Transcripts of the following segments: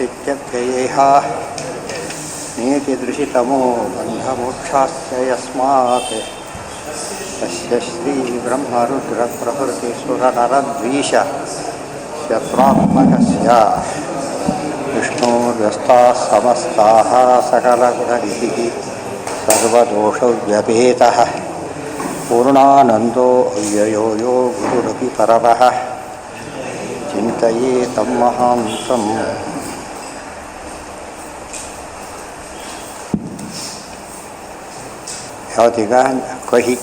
तमोबुद्धित्यव्ययेह नीतिदृशितमो बन्धमोक्षाश्च यस्मात् तस्य श्रीब्रह्मरुद्रप्रभृतिसुरनरद्वीष शत्रुत्मकस्य विष्णोर्व्यस्ताः समस्ताः सकलगुणनिधिः सर्वदोषव्यपेतः पूर्णानन्दो अव्ययो यो गुरुरपि परमः चिन्तये तं महान्तम् ಯಾವತ್ತೀಗ ಕಹಿ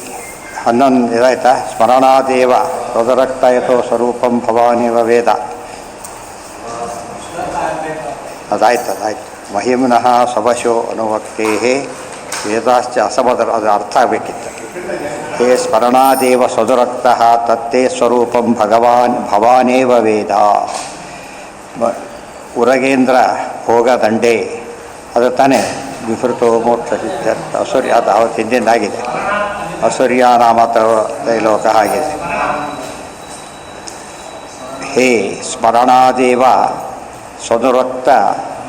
11 ಇದಾಯ್ತಾ ಸ್ಮರಣಾದೇವ ತದರಕ್ತಯತೋ ಸ್ವರೂಪಂ ಭವಾನೇವ ವೇದ ಅದಾಯ್ತು ಮಹಿಮ್ನಃ ಸವಶೋ ಅನುವಕ್ತೇ ವೇದಾಶ್ಚ ಅಸಮದರ ಅದು ಅರ್ಥ ಆಗಬೇಕಿತ್ತು ಹೇ ಸ್ಮರಣಾದೇವ ಸ್ವದುರಕ್ತಃ ತತ್ತೇ ಸ್ವರೂಪಂ ಭವಾನೇವ ವೇದ ಉರಗೇಂದ್ರ ಭೋಗದಂಡೆ ಅದು ತಾನೇ ವಿಫೃತೋ ಮೋಕ್ಷ ಸಿದ್ಧಾರ್ಥ ಅಸುರ್ಯ ಅದು ಅವತ್ತು ಹಿಂದಿಂದಾಗಿದೆ ಅಸುರ್ಯ ನಾಮ ತ್ರೈಲೋಕ ಆಗಿದೆ. ಹೇ ಸ್ಮರಣಾದೇವ ಸ್ವನುರಕ್ತ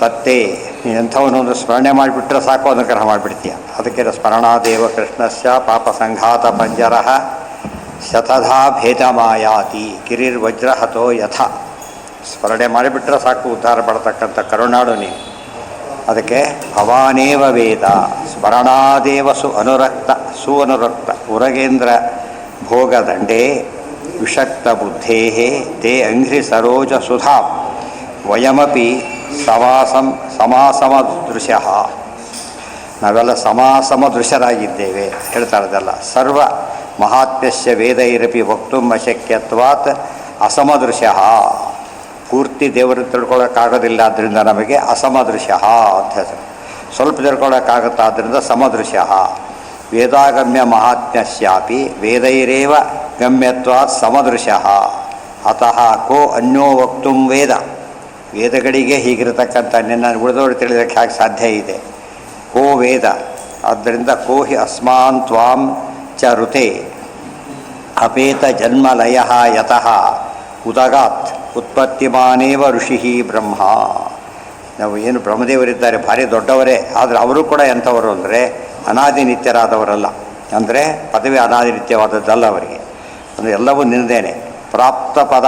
ತತ್ತೇ ನೀನು ಎಂಥವನ್ನೊಂದು ಸ್ಮರಣೆ ಮಾಡಿಬಿಟ್ರೆ ಸಾಕು ಅನುಗ್ರಹ ಮಾಡಿಬಿಡ್ತೀಯ. ಅದಕ್ಕೆ ಸ್ಮರಣಾದೇವ ಕೃಷ್ಣಸ್ಯ ಪಾಪ ಸಂಘಾತ ಪಂಜರ ಶತಧಾ ಭೇದಮಾಯಾತಿ ಕಿರಿರ್ವಜ್ರಹತೋ ಯಥ. ಸ್ಮರಣೆ ಮಾಡಿಬಿಟ್ರೆ ಸಾಕು ಉದ್ಧಾರ ಪಡ್ತಕ್ಕಂಥ ಕರುಣಾಡು ನೀನು. ಅದಕ್ಕೆ ಭವಾನೇವ ವೇದ ಸ್ಮರಣಾದೇವ ಅನುರಕ್ತ ಉರಗೇಂದ್ರ ಭೋಗದಂಡೇ ವಿಷಕ್ತ ಬುದ್ಧೇ ತೇ ಅಂಘ್ರಿ ಸರೋಜ ಸುಧಾ ವಯಮಪಿ ಸಮಾಸಮದೃಶ್ಯ. ನಾವೆಲ್ಲ ಸಮಾಸಮದೃಶ್ಯರಾಗಿದ್ದೇವೆ ಹೇಳ್ತಾರದಲ್ಲ. ಸರ್ವ ಮಹಾತ್ಮ್ಯಸ್ಯ ವೇದೈರಪಿ ವಕ್ತುಂ ಅಶಕ್ಯತ್ವಾತ್ ಅಸಮದೃಶ್ಯ. ಪೂರ್ತಿ ದೇವರು ತಿಳ್ಕೊಳ್ಳೋಕ್ಕಾಗೋದಿಲ್ಲ ಆದ್ದರಿಂದ ನಮಗೆ ಅಸಮದೃಶ್ಯ ಅಂತ ಹೆಸರು. ಸ್ವಲ್ಪ ತಿಳ್ಕೊಳ್ಳೋಕ್ಕಾಗುತ್ತಾದ್ದರಿಂದ ಸಮದೃಶ್ಯ. ವೇದಾಗಮ್ಯ ಮಹಾತ್ಮ್ಯಸ್ಯಾಪಿ ವೇದೈರೇವ ಗಮ್ಯತ್ವಾತ್ ಸಮದೃಶ್ಯ. ಅತಃ ಕೋ ಅನ್ಯೋ ವಕ್ತುಂ ವೇದ. ವೇದಗಳಿಗೆ ಹೀಗಿರತಕ್ಕಂಥ ನಿನ್ನ ಉಳಿದವರು ತಿಳಿಯೋಕ್ಕೆ ಹೇಗೆ ಸಾಧ್ಯ ಇದೆ. ಕೋ ವೇದ ಆದ್ದರಿಂದ ಕೋ ಹಿ ಅಸ್ಮಾನ್ ತ್ವಾಂ ಚ ಋತೆ ಅಪೇತ ಜನ್ಮಲಯ ಯತಃ ಉದಗಾತ್ ಉತ್ಪತ್ತಿಮಾನೇವ ಋಷಿ ಬ್ರಹ್ಮ. ನಾವು ಏನು ಬ್ರಹ್ಮದೇವರಿದ್ದಾರೆ ಭಾರಿ ದೊಡ್ಡವರೇ, ಆದರೆ ಅವರು ಕೂಡ ಎಂಥವರು ಅಂದರೆ ಅನಾದಿ ನಿತ್ಯರಾದವರಲ್ಲ. ಅಂದರೆ ಪದವಿ ಅನಾದಿ ನಿತ್ಯವಾದದ್ದಲ್ಲ ಅವರಿಗೆ. ಅಂದರೆ ಎಲ್ಲವೂ ನಿಂದೇನೆ. ಪ್ರಾಪ್ತ ಪದ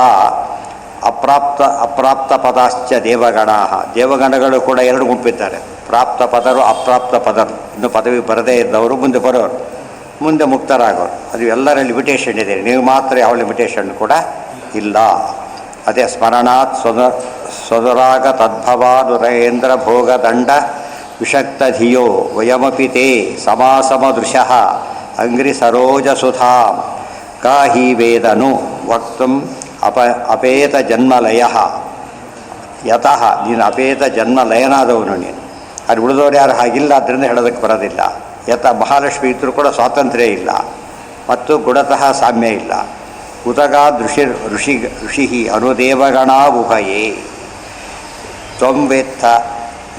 ಅಪ್ರಾಪ್ತ ಪದಾಶ್ಚ ದೇವಗಣ. ದೇವಗಣಗಳು ಕೂಡ ಎರಡು ಗುಂಪಿದ್ದಾರೆ. ಪ್ರಾಪ್ತ ಪದರು ಅಪ್ರಾಪ್ತ ಪದರು. ಇನ್ನು ಪದವಿ ಬರದೇ ಇದ್ದವರು ಮುಂದೆ ಬರೋರು, ಮುಂದೆ ಮುಕ್ತರಾಗೋರು. ಅದು ಎಲ್ಲರ ಲಿಮಿಟೇಷನ್ ಇದೆ. ನೀವು ಮಾತ್ರ ಯಾವ ಲಿಮಿಟೇಷನ್ ಕೂಡ ಇಲ್ಲ. ಅದೇ ಸ್ಮರಣಾತ್ ಸ್ವದುರಾಗ ತದ್ಭವಾದುರೇಂದ್ರ ಭೋಗದಂಡ ವಿಷಕ್ತ ಧಿಯೋ ವಯಮಪಿ ತೇ ಸಮಾಸಮದೃಶಃ ಅಂಗ್ರಿ ಸರೋಜ ಸುಧಾ ಕಾ ಹಿ ವೇದನು ವಕ್ತುಂ ಅಪೇತ ಜನ್ಮಲಯ ಯತಃ. ನೀನು ಅಪೇತ ಜನ್ಮಲಯನಾದವನು ನೀನು. ಅದು ಉಳಿದವರು ಯಾರು ಹಾಗಿಲ್ಲ, ಅದರಿಂದ ಹೇಳೋದಕ್ಕೆ ಬರೋದಿಲ್ಲ. ಯಥ ಮಹಾಲಕ್ಷ್ಮಿ ಇದ್ದರೂ ಕೂಡ ಸ್ವಾತಂತ್ರ್ಯ ಇಲ್ಲ ಮತ್ತು ಗುಣತಃ ಸಾಮ್ಯ ಇಲ್ಲ. ಉದಗಾ ಋಷಿ ಅನುದೇವಗಣಾ ಉಭಯೇ ತ್ವಂ ವೇತ್ತ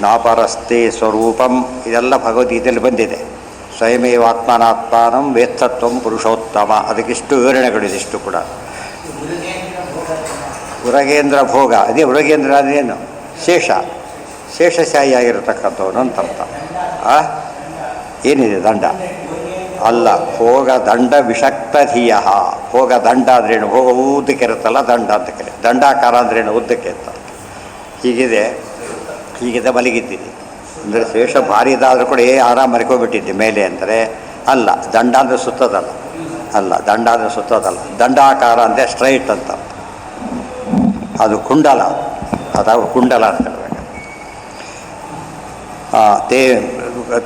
ನಾಪರಸ್ತೆ ಸ್ವರೂಪಂ. ಇದೆಲ್ಲ ಭಗವದ್ಗೀತೆಯಲ್ಲಿ ಬಂದಿದೆ. ಸ್ವಯಮೇವಾತ್ಮನಾತ್ಮಾನಂ ವೇತ್ತತ್ವಂ ಪುರುಷೋತ್ತಮ. ಅದಕ್ಕಿಷ್ಟು ವಿವರಣೆಗಳಿದಿಷ್ಟು ಕೂಡ. ಉರಗೇಂದ್ರ ಭೋಗ ಅದೇ ಉರಗೇಂದ್ರ ಅದೇನು ಶೇಷಶಾಹಿಯಾಗಿರತಕ್ಕಂಥವನು ಅಂತ ಅರ್ಥ. ಏನಿದೆ ದಂಡ ಅಲ್ಲ, ಭೋಗ ದಂಡ ವಿಷಕ್ತ ಧಿಯ. ಭೋಗ ದಂಡ ಅಂದ್ರೇನು, ಭೋಗ ಉದ್ದಕ್ಕೆ ಇರುತ್ತಲ್ಲ ದಂಡ ಅಂತ ಕರೆ. ದಂಡಾಕಾರ ಅಂದ್ರೇನು, ಉದ್ದಕ್ಕೆ ಅಂತ. ಹೀಗಿದೆ ಮಲಗಿದ್ದೀನಿ ಅಂದರೆ ಶೇಷ ಭಾರಿ ಇದಾದರೂ ಕೂಡ ಆರಾಮ ಮರ್ಕೊಬಿಟ್ಟಿದ್ದೆ ಮೇಲೆ ಅಂದರೆ ಅಲ್ಲ. ದಂಡ ಅಂದರೆ ಸುತ್ತದಲ್ಲ, ದಂಡ ಅಂದರೆ ಸುತ್ತದಲ್ಲ. ದಂಡಾಕಾರ ಅಂದರೆ ಸ್ಟ್ರೈಟ್ ಅಂತ. ಅದು ಕುಂಡಲ, ಅದಾವ ಕುಂಡಲ ಅಂತ ಹೇಳ್ಬೇಕು.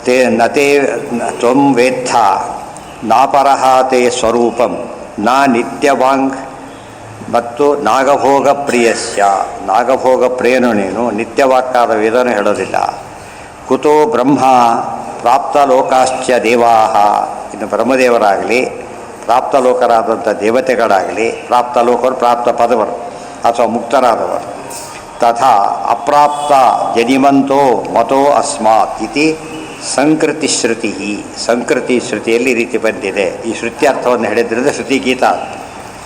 ತೇ ನತೇ ತ್ವಂ ವೇತ್ಥ ನಾಪರಹ ತೇ ಸ್ವರೂಪಂ ನ ನಿತ್ಯವಾಂಗ್ ಮತ್ತು ನಾಗಭೋಗ ಪ್ರಿಯಸ್ಯ. ನಾಗಭೋಗ ಪ್ರಿಯನು ನೀನು, ನಿತ್ಯವಾಕ್ಕಾದ ವೇದನೂ ಹೇಳೋದಿಲ್ಲ. ಕುತೋ ಬ್ರಹ್ಮ ಪ್ರಾಪ್ತಲೋಕಾಶ್ಚ ದೇವಾಹ. ಇನ್ನು ಬ್ರಹ್ಮದೇವರಾಗಲಿ ಪ್ರಾಪ್ತಲೋಕರಾದಂಥ ದೇವತೆಗಳಾಗಲಿ, ಪ್ರಾಪ್ತಲೋಕರು ಪ್ರಾಪ್ತ ಪದವರು ಅಥವಾ ಮುಕ್ತರಾದವರು. ತಥಾ ಅಪ್ರಾಪ್ತ ಜನಿಮಂತೋ ಮತೋ ಅಸ್ಮಾತ್ ಇತಿ ಸಂಕೃತಿ ಶ್ರುತಿ. ಸಂಕೃತಿ ಶ್ರುತಿಯಲ್ಲಿ ಈ ರೀತಿ ಬಂದಿದೆ. ಈ ಶ್ರುತ್ಯರ್ಥವನ್ನು ಹೇಳಿದ್ರಿಂದ ಶ್ರುತಿ ಗೀತಾ,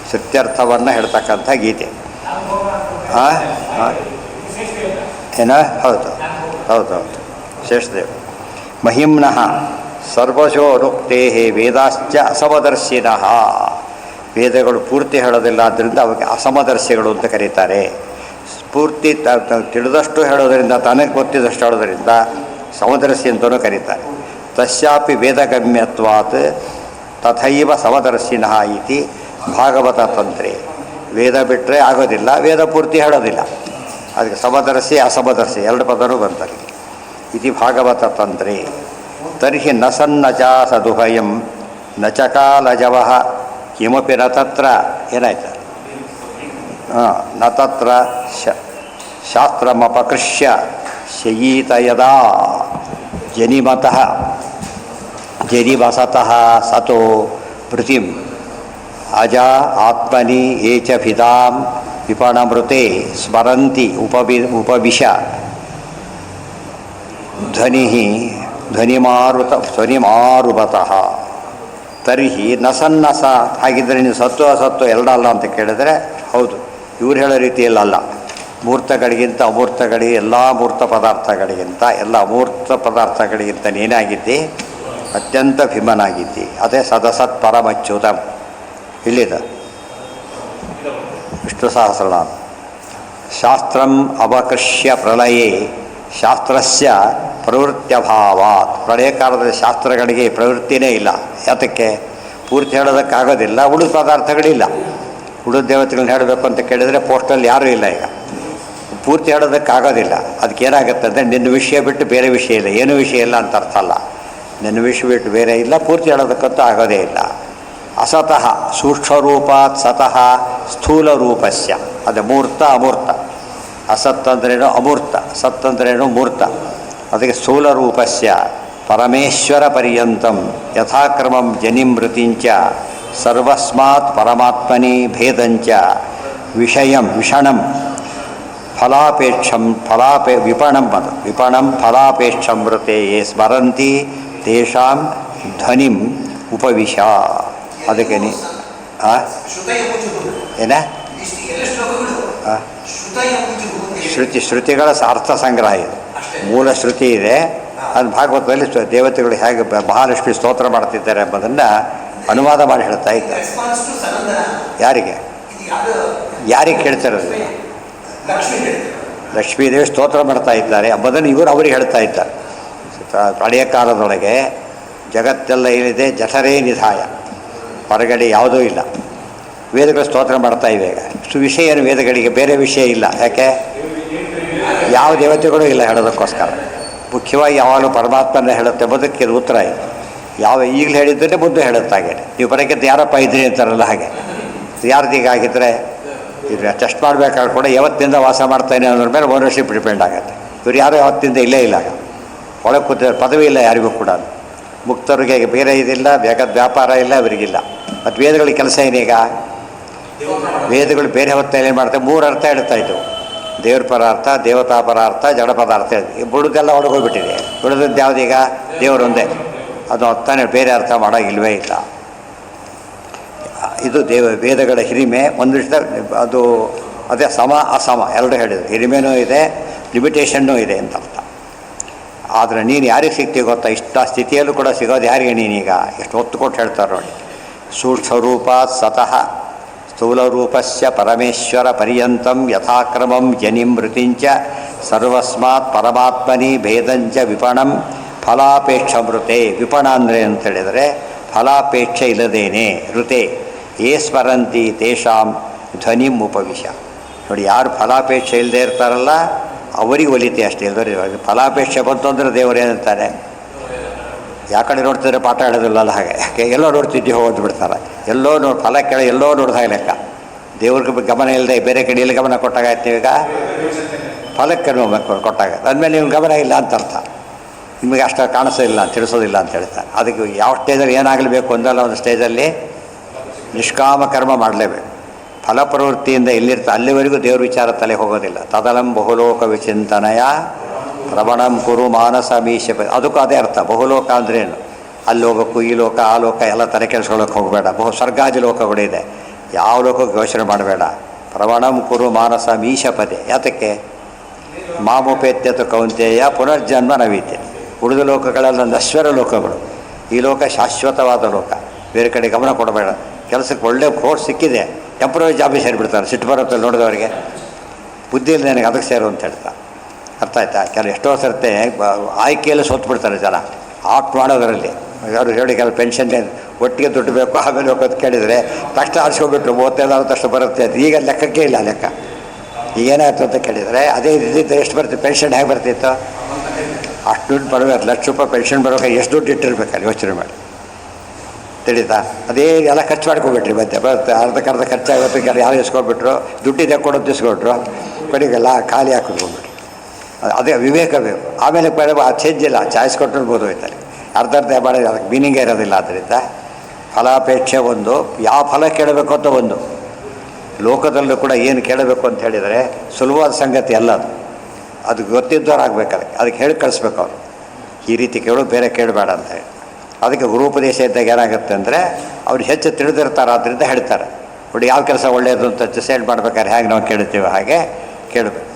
ಶ್ರುತ್ಯರ್ಥವನ್ನು ಹೇಳ್ತಕ್ಕಂಥ ಗೀತೆ. ಏನ ಹೌದು ಹೌದು ಹೌದು ಶೇಷದೇವ್ ಮಹಿಮ್ನಃ ಸರ್ವಶೋ ನುಕ್ತೇ ವೇದಾಶ್ಚ ಅಸಮದರ್ಶಿನಃ. ವೇದಗಳು ಪೂರ್ತಿ ಹೇಳೋದಿಲ್ಲ, ಆದ್ದರಿಂದ ಅವಕ್ಕೆ ಅಸಮದರ್ಶಿಗಳು ಅಂತ ಕರೀತಾರೆ. ಪೂರ್ತಿ ತಿಳಿದಷ್ಟು ಹೇಳೋದರಿಂದ, ತನಗೆ ಗೊತ್ತಿದ್ದಷ್ಟು ಹೇಳೋದರಿಂದ ಸಮದರ್ಶಿ ಅಂತಲೂ ಕರೀತಾರೆ. ತಸ್ಯಾಪಿ ವೇದಗಮ್ಯತ್ವಾತ್ ತಥೈವ ಸಮದರ್ಶಿನಃ ಇತಿ ಭಾಗವತ ತಂತ್ರೆ. ವೇದ ಬಿಟ್ಟರೆ ಆಗೋದಿಲ್ಲ, ವೇದ ಪೂರ್ತಿ ಹೇಳೋದಿಲ್ಲ, ಅದಕ್ಕೆ ಸಮದರ್ಶಿ ಅಸಮದರ್ಶಿ ಎರಡು ಪದರೂ ಬಂತಾರೆ ಇತಿ ಭಾಗವತ ತಂತ್ರೆ. ತರ್ಹಿ ನ ಸನ್ನ ಚ ಸದುಭಯಂ ನ ಚಕಾಲಜವಃ ಕಿಮಪಿ ನ ತತ್ರ ಏನಾಯ್ತು ನ ತತ್ರ ಶಾಸ್ತ್ರಮಪಕೃಷ್ಯ ಶಯೀತ ಯದಾ ಜನಿಮತಃ ಜನಿವಸತಃ ಸತೋ ಪೃಥಿಂ ಅಜ ಆತ್ಮನಿ ಏಚ ಭಿದಾಂ ವಿಪಣಮೃತೆ ಸ್ಮರಂತಿ ಉಪವಿಶ ಧ್ವನಿಮಾರುತಃ. ತರ್ಹಿ ನಸನ್ನಸ. ಹಾಗಿದ್ದರೆ ನೀವು ಸತ್ತು ಅಸತ್ತು ಎರಡಲ್ಲ ಅಂತ ಕೇಳಿದರೆ ಹೌದು, ಇವ್ರು ಹೇಳೋ ರೀತಿಯಲ್ಲಲ್ಲ. ಮೂರ್ತಗಳಿಗಿಂತ ಅಮೂರ್ತಗಳಿಗೆ, ಎಲ್ಲ ಮೂರ್ತ ಪದಾರ್ಥಗಳಿಗಿಂತ, ಎಲ್ಲ ಅಮೂರ್ತ ಪದಾರ್ಥಗಳಿಗಿಂತ ನೀನಾಗಿದ್ದಿ ಅತ್ಯಂತ ಭೀಮನಾಗಿದ್ದಿ. ಅದೇ ಸದಸತ್ ಪರಮಚ್ಯುತಂ. ಇಲ್ಲಿದೆ ವಿಷ್ಣು ಸಹಸ್ರನಾಮ. ಶಾಸ್ತ್ರಂ ಅವಕೃಷ್ಯ ಪ್ರಳಯೇ ಶಾಸ್ತ್ರಸ್ಯ ಪ್ರವೃತ್ಯಭಾವಾತ್. ಪ್ರಳಯ ಕಾಲದಲ್ಲಿ ಶಾಸ್ತ್ರಗಳಿಗೆ ಪ್ರವೃತ್ತಿನೇ ಇಲ್ಲ. ಯಾತಕ್ಕೆ? ಪೂರ್ತಿ ಹೇಳೋದಕ್ಕಾಗೋದಿಲ್ಲ, ಉಳಿದ ಪದಾರ್ಥಗಳಿಲ್ಲ. ಉಳಿದ ದೇವತೆಗಳನ್ನ ಹೇಳಬೇಕು ಅಂತ ಕೇಳಿದರೆ ಪೋಸ್ಟಲ್ಲಿ ಯಾರೂ ಇಲ್ಲ. ಈಗ ಪೂರ್ತಿ ಹೇಳೋದಕ್ಕಾಗೋದಿಲ್ಲ. ಅದಕ್ಕೆ ಏನಾಗುತ್ತೆ ಅಂದರೆ ನಿನ್ನ ವಿಷಯ ಬಿಟ್ಟು ಬೇರೆ ವಿಷಯ ಇಲ್ಲ, ಏನೂ ವಿಷಯ ಇಲ್ಲ ಅಂತ ಅರ್ಥ ಅಲ್ಲ. ನಿನ್ನ ವಿಷಯ ಬಿಟ್ಟು ಬೇರೆ ಇಲ್ಲ, ಪೂರ್ತಿ ಹೇಳೋದಕ್ಕಂತೂ ಆಗೋದೇ ಇಲ್ಲ. ಅಸತಃ ಸೂಕ್ಷ್ಮರೂಪಾತ್ ಸತಃ ಸ್ಥೂಲ ರೂಪಸ್ಯ. ಅದು ಮೂರ್ತ ಅಮೂರ್ತ. ಅಸತ್ ಅಂದ್ರೇನು ಅಮೂರ್ತ, ಸತ್ ಅಂದ್ರೇನು ಮೂರ್ತ. ಅದಕ್ಕೆ ಸ್ಥೂಲ ರೂಪಸ್ಯ ಪರಮೇಶ್ವರ ಪರ್ಯಂತಂ ಯಥಾಕ್ರಮಂ ಜನಿಮೃತಿಂಚ ಸರ್ವಸ್ಮಾತ್ ಪರಮಾತ್ಮನಿ ಭೇದಂಚ ವಿಷಣಂ ಫಲಾಪೇಕ್ಷಂ ವಿಪಣಂ ಫಲಾಪೇಕ್ಷಂ ಮೃತೆ ಯೇ ಸ್ಮರಂತಿ ತೇಷಾಂ ಧ್ವನಿಂ ಉಪವಿಶ. ಅದಕ್ಕೆ ಏನ ಶ್ರುತಿಗಳ ಅರ್ಥ ಸಂಗ್ರಹ ಇದು. ಮೂಲ ಶ್ರುತಿ ಇದೆ, ಅದು ಭಾಗವತದಲ್ಲಿ ದೇವತೆಗಳು ಹೇಗೆ ಮಹಾಲಕ್ಷ್ಮಿ ಸ್ತೋತ್ರ ಮಾಡ್ತಿದ್ದಾರೆ ಎಂಬುದನ್ನು ಅನುವಾದ ಮಾಡಿ ಹೇಳ್ತಾ ಇದ್ದಾರೆ. ಯಾರಿಗೆ ಕೇಳ್ತಿರೋದು? ಲಕ್ಷ್ಮೀದೇವಿ ಸ್ತೋತ್ರ ಮಾಡ್ತಾ ಇದ್ದಾರೆ ಎಂಬುದನ್ನು ಇವರು ಅವರಿಗೆ ಹೇಳ್ತಾ ಇದ್ದಾರೆ. ಹಳೆಯ ಕಾಲದೊಳಗೆ ಜಗತ್ತೆಲ್ಲ ಏನಿದೆ ಜಠರೇ ನಿಧಾಯ, ಹೊರಗಡೆ ಯಾವುದೂ ಇಲ್ಲ. ವೇದಗಳು ಸ್ತೋತ್ರ ಮಾಡ್ತಾ ಇವೆ. ಈಗ ವಿಷಯ ಏನು ವೇದಗಳಿಗೆ? ಬೇರೆ ವಿಷಯ ಇಲ್ಲ. ಯಾಕೆ? ಯಾವ ದೇವತೆಗಳು ಇಲ್ಲ ಹೇಳೋದಕ್ಕೋಸ್ಕರ. ಮುಖ್ಯವಾಗಿ ಯಾವಾಗಲೂ ಪರಮಾತ್ಮನ ಹೇಳುತ್ತೆ ಎಂಬುದಕ್ಕೆ ಇದು ಉತ್ತರ ಇದೆ. ಈಗಲೂ ಹೇಳಿದ್ದರೆ ಮುಂದೆ ಹೇಳುತ್ತಾಗೆ. ನೀವು ಬರೋಕ್ಕಿಂತ ಯಾರಪ್ಪ ಇದ್ರಿ ಅಂತಾರಲ್ಲ, ಹಾಗೆ ಯಾರ್ದೀಗಾಗಿದ್ದರೆ ಇದು ಟೆಸ್ಟ್ ಮಾಡಬೇಕಾದ್ರೆ ಕೂಡ ಯಾವತ್ತಿಂದ ವಾಸ ಮಾಡ್ತಾನೆ ಅನ್ನೋದ್ರ ಮೇಲೆ ಓನರ್ಶಿಪ್ ಡಿಪೆಂಡ್ ಆಗುತ್ತೆ. ಇವ್ರು ಯಾರೋ ಯಾವತ್ತಿಂದ ಇಲ್ಲೇ ಇಲ್ಲ, ಒಳಗೆ ಕೂತಿರೋ ಪದವಿ ಇಲ್ಲ ಯಾರಿಗೂ ಕೂಡ. ಮುಕ್ತರಿಗೆ ಬೇರೆ ಇದಿಲ್ಲ, ವ್ಯಾಪಾರ ಇಲ್ಲ, ಅವರಿಗಿಲ್ಲ. ಮತ್ತು ವೇದಗಳಿಗೆ ಕೆಲಸ ಏನೀಗ? ವೇದಗಳು ಬೇರೆ ಹೊತ್ತಲ್ಲಿ ಏನು ಮಾಡ್ತಾರೆ? ಮೂರು ಅರ್ಥ ಹೇಳ್ತಾ ಇದ್ದವು. ದೇವ್ರ ಪರಾರ್ಥ, ದೇವತಾ ಪರಾರ್ಥ, ಜಡ ಪದಾರ್ಥ ಹೇಳ್ತೀವಿ. ಬುಡದೆಲ್ಲ ಒಳಗೋಗ್ಬಿಟ್ಟಿದೆ. ಬುಡದದ್ದು ಯಾವುದೀಗ? ದೇವರೊಂದೇ. ಅದು ಅರ್ಥನೇ, ಬೇರೆ ಅರ್ಥ ಮಾಡೋಂಗಿಲ್ವೇ ಇಲ್ಲ. ಇದು ವೇದಗಳ ಹಿರಿಮೆ. ಒಂದು ವಿಷಯ ಅದು ಅದೇ ಸಮ ಅಸಮ ಎರಡು ಹೇಳಿದ್ರು. ಹಿರಿಮೆನೂ ಇದೆ, ಲಿಮಿಟೇಷನ್ನೂ ಇದೆ ಅಂತ ಅರ್ಥ. ಆದರೆ ನೀನು ಯಾರಿಗೆ ಸಿಗ್ತೀವಿ ಗೊತ್ತಾ? ಇಷ್ಟ ಸ್ಥಿತಿಯಲ್ಲೂ ಕೂಡ ಸಿಗೋದು ಯಾರಿಗೆ? ನೀನೀಗ ಎಷ್ಟು ಹೊತ್ತು ಕೊಟ್ಟು ಹೇಳ್ತಾರೆ ನೋಡಿ. ಸೂಕ್ಷ್ಮರೂಪಾತ್ ಸತಃ ಸ್ಥೂಲರೂಪಸ್ಯ ಪರಮೇಶ್ವರ ಪರ್ಯಂತಂ ಯಥಾಕ್ರಮಂ ಜನಿಮೃತಿಂಚ ಸರ್ವಸ್ಮಾತ್ ಪರಮಾತ್ಮನಿ ಭೇದಂಚ ವಿಪಣಂ ಫಲಾಪೇಕ್ಷಮೃತೆ. ವಿಪಣ ಅಂದರೆ ಅಂತ ಹೇಳಿದರೆ ಫಲಾಪೇಕ್ಷೆ ಇಲ್ಲದೇನೆ ಋತೆ ಯೇ ಸ್ಮರಂತಿ ತೇಷಾಂ ಧ್ವನಿಂ ಉಪವಿಶ. ನೋಡಿ, ಯಾರು ಫಲಾಪೇಕ್ಷೆ ಇಲ್ಲದೆ ಇರ್ತಾರಲ್ಲ ಅವರಿಗೆ ಒಲಿತೆ ಅಷ್ಟೇ. ಇಲ್ಲದವ್ರಿಗೆ ಫಲಾಪೇಕ್ಷೆ ಬಂತು ಅಂದರೆ ದೇವರು ಏನಂತಾರೆ? ಯಾಕಡೆ ನೋಡ್ತಿದ್ರೆ ಪಾಠ ಹೇಳೋದಿಲ್ಲಲ್ಲ, ಹಾಗೆ ಯಾಕೆ ಎಲ್ಲೋ ನೋಡ್ತಿದ್ದೀವಿ ಹೋಗೋದು ಬಿಡ್ತಾರೆ. ಎಲ್ಲೋ ಫಲ ಕೇಳಿ ಎಲ್ಲೋ ನೋಡಿದಾಗ ಲೆಕ್ಕ. ದೇವ್ರಿಗೆ ಗಮನ ಇಲ್ಲದೆ ಬೇರೆ ಕಡೆ ಎಲ್ಲಿ ಗಮನ ಕೊಟ್ಟಾಗ ಈಗ ಫಲಕ್ಕೆ ಕೊಟ್ಟಾಗ ಅಂದಮೇಲೆ ನೀವು ಗಮನ ಇಲ್ಲ ಅಂತ ಅರ್ಥ. ನಿಮಗೆ ಅಷ್ಟು ಕಾಣಿಸೋದಿಲ್ಲ, ತಿಳಿಸೋದಿಲ್ಲ ಅಂತ ಹೇಳ್ತಾರೆ. ಅದಕ್ಕೆ ಯಾವ ಸ್ಟೇಜಲ್ಲಿ ಏನಾಗಲೇಬೇಕು ಅಂದಲ್ಲ, ಒಂದು ಸ್ಟೇಜಲ್ಲಿ ನಿಷ್ಕಾಮ ಕರ್ಮ ಮಾಡಲೇಬೇಕು. ಫಲಪ್ರವೃತ್ತಿಯಿಂದ ಎಲ್ಲಿರ್ತಾರೆ ಅಲ್ಲಿವರೆಗೂ ದೇವ್ರ ವಿಚಾರ ತಲೆ ಹೋಗೋದಿಲ್ಲ. ತದಲಂ ಬಹುಲೋಕ ವಿಚಿಂತನಯ ಪ್ರವಣಂ ಕುರು ಮಾನಸ ಮೀಶಪ. ಅದಕ್ಕೂ ಅದೇ ಅರ್ಥ. ಬಹುಲೋಕ ಅಂದ್ರೇನು? ಅಲ್ಲಿ ಹೋಗಬೇಕು, ಈ ಲೋಕ ಆ ಲೋಕ ಎಲ್ಲ ತಲೆ ಕೆಲ್ಸಗಳಕ್ಕೆ ಹೋಗಬೇಡ. ಸ್ವರ್ಗಾದಿ ಲೋಕಗಳಿದೆ, ಯಾವ ಲೋಕಕ್ಕೆ ಯೋಚನೆ ಮಾಡಬೇಡ. ಪ್ರವಣಂ ಕುರು ಮಾನಸ ಮೀಶಪದೆ. ಯಾತಕ್ಕೆ? ಮಾಮುಪೇತ್ಯತು ಕೌಂತೆಯ ಪುನರ್ಜನ್ಮ ನವೀತ್ಯ. ಉಳಿದ ಲೋಕಗಳೆಲ್ಲ ನಶ್ವರ ಲೋಕಗಳು. ಈ ಲೋಕ ಶಾಶ್ವತವಾದ ಲೋಕ. ಬೇರೆ ಕಡೆ ಗಮನ ಕೊಡಬೇಡ. ಕೆಲಸಕ್ಕೆ ಒಳ್ಳೆ ಕೋರ್ಸ್ ಸಿಕ್ಕಿದೆ, ಟೆಂಪ್ರರಿ ಜಾಬಿಗೆ ಸೇರಿಬಿಡ್ತಾರೆ. ಸಿಟ್ಟು ಬರುತ್ತೆ ನೋಡಿದವರಿಗೆ, ಬುದ್ಧಿ ಇಲ್ಲ ನನಗೆ ಅದಕ್ಕೆ ಸೇರು ಅಂತ ಹೇಳ್ತಾ. ಅರ್ಥ ಆಯ್ತಾ? ಎಷ್ಟೋ ಸರ್ತೆ ಆಯ್ಕೆಯಲ್ಲಿ ಸೋತ್ಬಿಡ್ತಾರೆ ಜನ ಆಪ್ಟ್ ಮಾಡೋದರಲ್ಲಿ. ಅವರು ಹೇಳಿ ಕೆಲವು ಪೆನ್ಷನ್ ಒಟ್ಟಿಗೆ ದುಡ್ಡು ಬೇಕು ಆಮೇಲೆ ಹೋಗೋದು ಕೇಳಿದರೆ ತಕ್ಷಣ ಆರಿಸ್ಕೊಬಿಟ್ರು 35,000 ತಕ್ಷಣ ಬರುತ್ತೆ ಅಂತ. ಈಗ ಲೆಕ್ಕಕ್ಕೆ ಇಲ್ಲ ಲೆಕ್ಕ. ಈಗ ಏನಾಯ್ತು ಅಂತ ಕೇಳಿದರೆ ಅದೇ ಇದ್ದಿದ್ದು ಎಷ್ಟು ಬರ್ತಿತ್ತು ಪೆನ್ಷನ್, ಹೇಗೆ ಬರ್ತಿತ್ತು? ಅಷ್ಟು ದುಡ್ಡು ಬರಬೇಕು, ಲಕ್ಷ ರೂಪಾಯಿ ಪೆನ್ಷನ್ ಬರೋಕೆ ಎಷ್ಟು ದುಡ್ಡು ಇಟ್ಟಿರ್ಬೇಕಲ್ಲಿ ಯೋಚನೆ ಮಾಡಿ. ತಿಳಿತಾ? ಅದೇ ಎಲ್ಲ ಖರ್ಚು ಮಾಡ್ಕೊಬಿಟ್ರಿ. ಮತ್ತೆ ಬರುತ್ತೆ ಅರ್ಧಕ್ಕರ್ಧ ಖರ್ಚಾಗುತ್ತೆ. ಯಾರು ಇಸ್ಕೊಬಿಟ್ರು, ದುಡ್ಡಿದೆ ಕೊಡೋದು ಇಸ್ಕೊಟ್ರು, ಕಡೆಗೆಲ್ಲ ಖಾಲಿ ಹಾಕಿದ್ಕೊಂಡ್ಬಿಟ್ರು. ಅದೇ ವಿವೇಕ ಬೇಕು. ಆಮೇಲೆ ಚೇಂಜ್ ಇಲ್ಲ, ಚಾಯ್ಸ್ ಕೊಟ್ಟಿರ್ಬೋದು ಹೋಯ್ತಾರೆ. ಅರ್ಧ ಮಾಡಿದ್ರೆ ಅದಕ್ಕೆ ಮೀನಿಂಗೇ ಇರೋದಿಲ್ಲ. ಆದ್ದರಿಂದ ಫಲಾಪೇಕ್ಷೆ ಒಂದು, ಯಾವ ಫಲ ಕೇಳಬೇಕು ಅಂತ ಒಂದು. ಲೋಕದಲ್ಲೂ ಕೂಡ ಏನು ಕೇಳಬೇಕು ಅಂತ ಹೇಳಿದರೆ ಸುಲಭವಾದ ಸಂಗತಿ ಅಲ್ಲ ಅದು. ಅದು ಗೊತ್ತಿದ್ದವ್ರು ಆಗಬೇಕು. ಅದಕ್ಕೆ ಹೇಳಿ ಕಳಿಸ್ಬೇಕು ಅವರು, ಈ ರೀತಿ ಕೇಳು, ಬೇರೆ ಕೇಳಬೇಡ ಅಂತ ಹೇಳಿ. ಅದಕ್ಕೆ ಗುರುಪದೇಶ ಇದ್ದಾಗ ಏನಾಗುತ್ತೆ ಅಂದರೆ ಅವ್ರು ಹೆಚ್ಚು ತಿಳಿದಿರ್ತಾರೆ, ಆದ್ದರಿಂದ ಹೇಳ್ತಾರೆ. ನೋಡಿ ಯಾವ ಕೆಲಸ ಒಳ್ಳೆಯದು ಅಂತ ಡಿಸೈಡ್ ಮಾಡ್ಬೇಕಾದ್ರೆ ಹೇಗೆ ನಾವು ಕೇಳ್ತೀವಿ ಹಾಗೆ ಕೇಳಬೇಕು.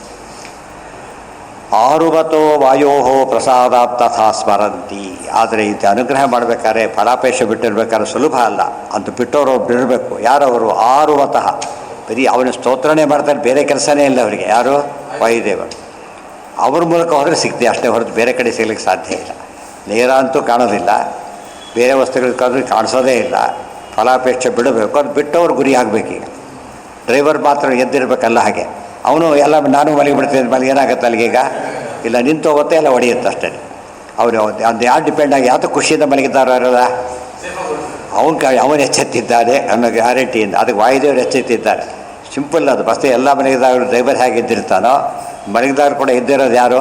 ಆರುವತೋ ವಾಯೋ ಪ್ರಸಾದಾತ್ ತಥಾ ಸ್ಮರಂತಿ. ಆದರೆ ಇದು ಅನುಗ್ರಹ ಮಾಡಬೇಕಾದ್ರೆ ಫಲಾಪೇಕ್ಷ ಬಿಟ್ಟಿರ್ಬೇಕಾದ್ರೆ ಸುಲಭ ಅಲ್ಲ. ಅಂತ ಬಿಟ್ಟವರು ಒಬ್ರು ಇರಬೇಕು. ಯಾರವರು? ಆರುವತಃ. ಬರೀ ಅವನ ಸ್ತೋತ್ರನೇ ಮಾಡ್ತಾರೆ, ಬೇರೆ ಕೆಲಸನೇ ಇಲ್ಲ ಅವರಿಗೆ. ಯಾರು? ವಾಯುದೇವರು. ಅವ್ರ ಮೂಲಕ ಹೋದರೆ ಸಿಗ್ತೀವಿ ಅಷ್ಟೇ ಹೊರತು ಬೇರೆ ಕಡೆ ಸಿಗ್ಲಿಕ್ಕೆ ಸಾಧ್ಯ ಇಲ್ಲ. ನೇರ ಅಂತೂ ಕಾಣೋದಿಲ್ಲ, ಬೇರೆ ವಸ್ತುಗಳಿಗಾದ್ರೂ ಕಾಣಿಸೋದೇ ಇಲ್ಲ. ಫಲಾಪೇಕ್ಷೆ ಬಿಡಬೇಕು. ಅದು ಬಿಟ್ಟವ್ರು ಗುರಿ ಆಗಬೇಕೀಗ. ಡ್ರೈವರ್ ಮಾತ್ರ ಎದ್ದಿರಬೇಕಲ್ಲ ಹಾಗೆ. ಅವನು ಎಲ್ಲ ನಾನು ಮಲಗಿಬಿಡ್ತೀನಿ ಮೇಲೆ ಏನಾಗುತ್ತೆ ಅಲ್ಲಿಗೀಗ? ಇಲ್ಲ, ನಿಂತು ಹೋಗುತ್ತೆ, ಎಲ್ಲ ಹೊಡೆಯುತ್ತೆ ಅಷ್ಟೇ. ಅವರು ಅದು ಯಾರು ಡಿಪೆಂಡ್ ಆಗಿ ಯಾವುದು ಖುಷಿಯಿಂದ ಮಲಗಿದ್ದಾರೋ ಇರೋದ ಅವನು ಎಚ್ಚೆತ್ತಿದ್ದಾನೆ ಅನ್ನೋ ಗ್ಯಾರಂಟಿಯಿಂದ. ಅದಕ್ಕೆ ವಾಯುದೇವರು ಎಚ್ಚೆತ್ತಿದ್ದಾರೆ. ಸಿಂಪಲ್ ಅದು. ಬಸ್ತೆ ಎಲ್ಲ ಮಲಗಿದವರು ಡ್ರೈವರ್ ಹೇಗೆ ಇದ್ದಿರ್ತಾನೋ ಮಲಗಿದವ್ರು ಕೂಡ ಇದ್ದಿರೋದು ಯಾರು?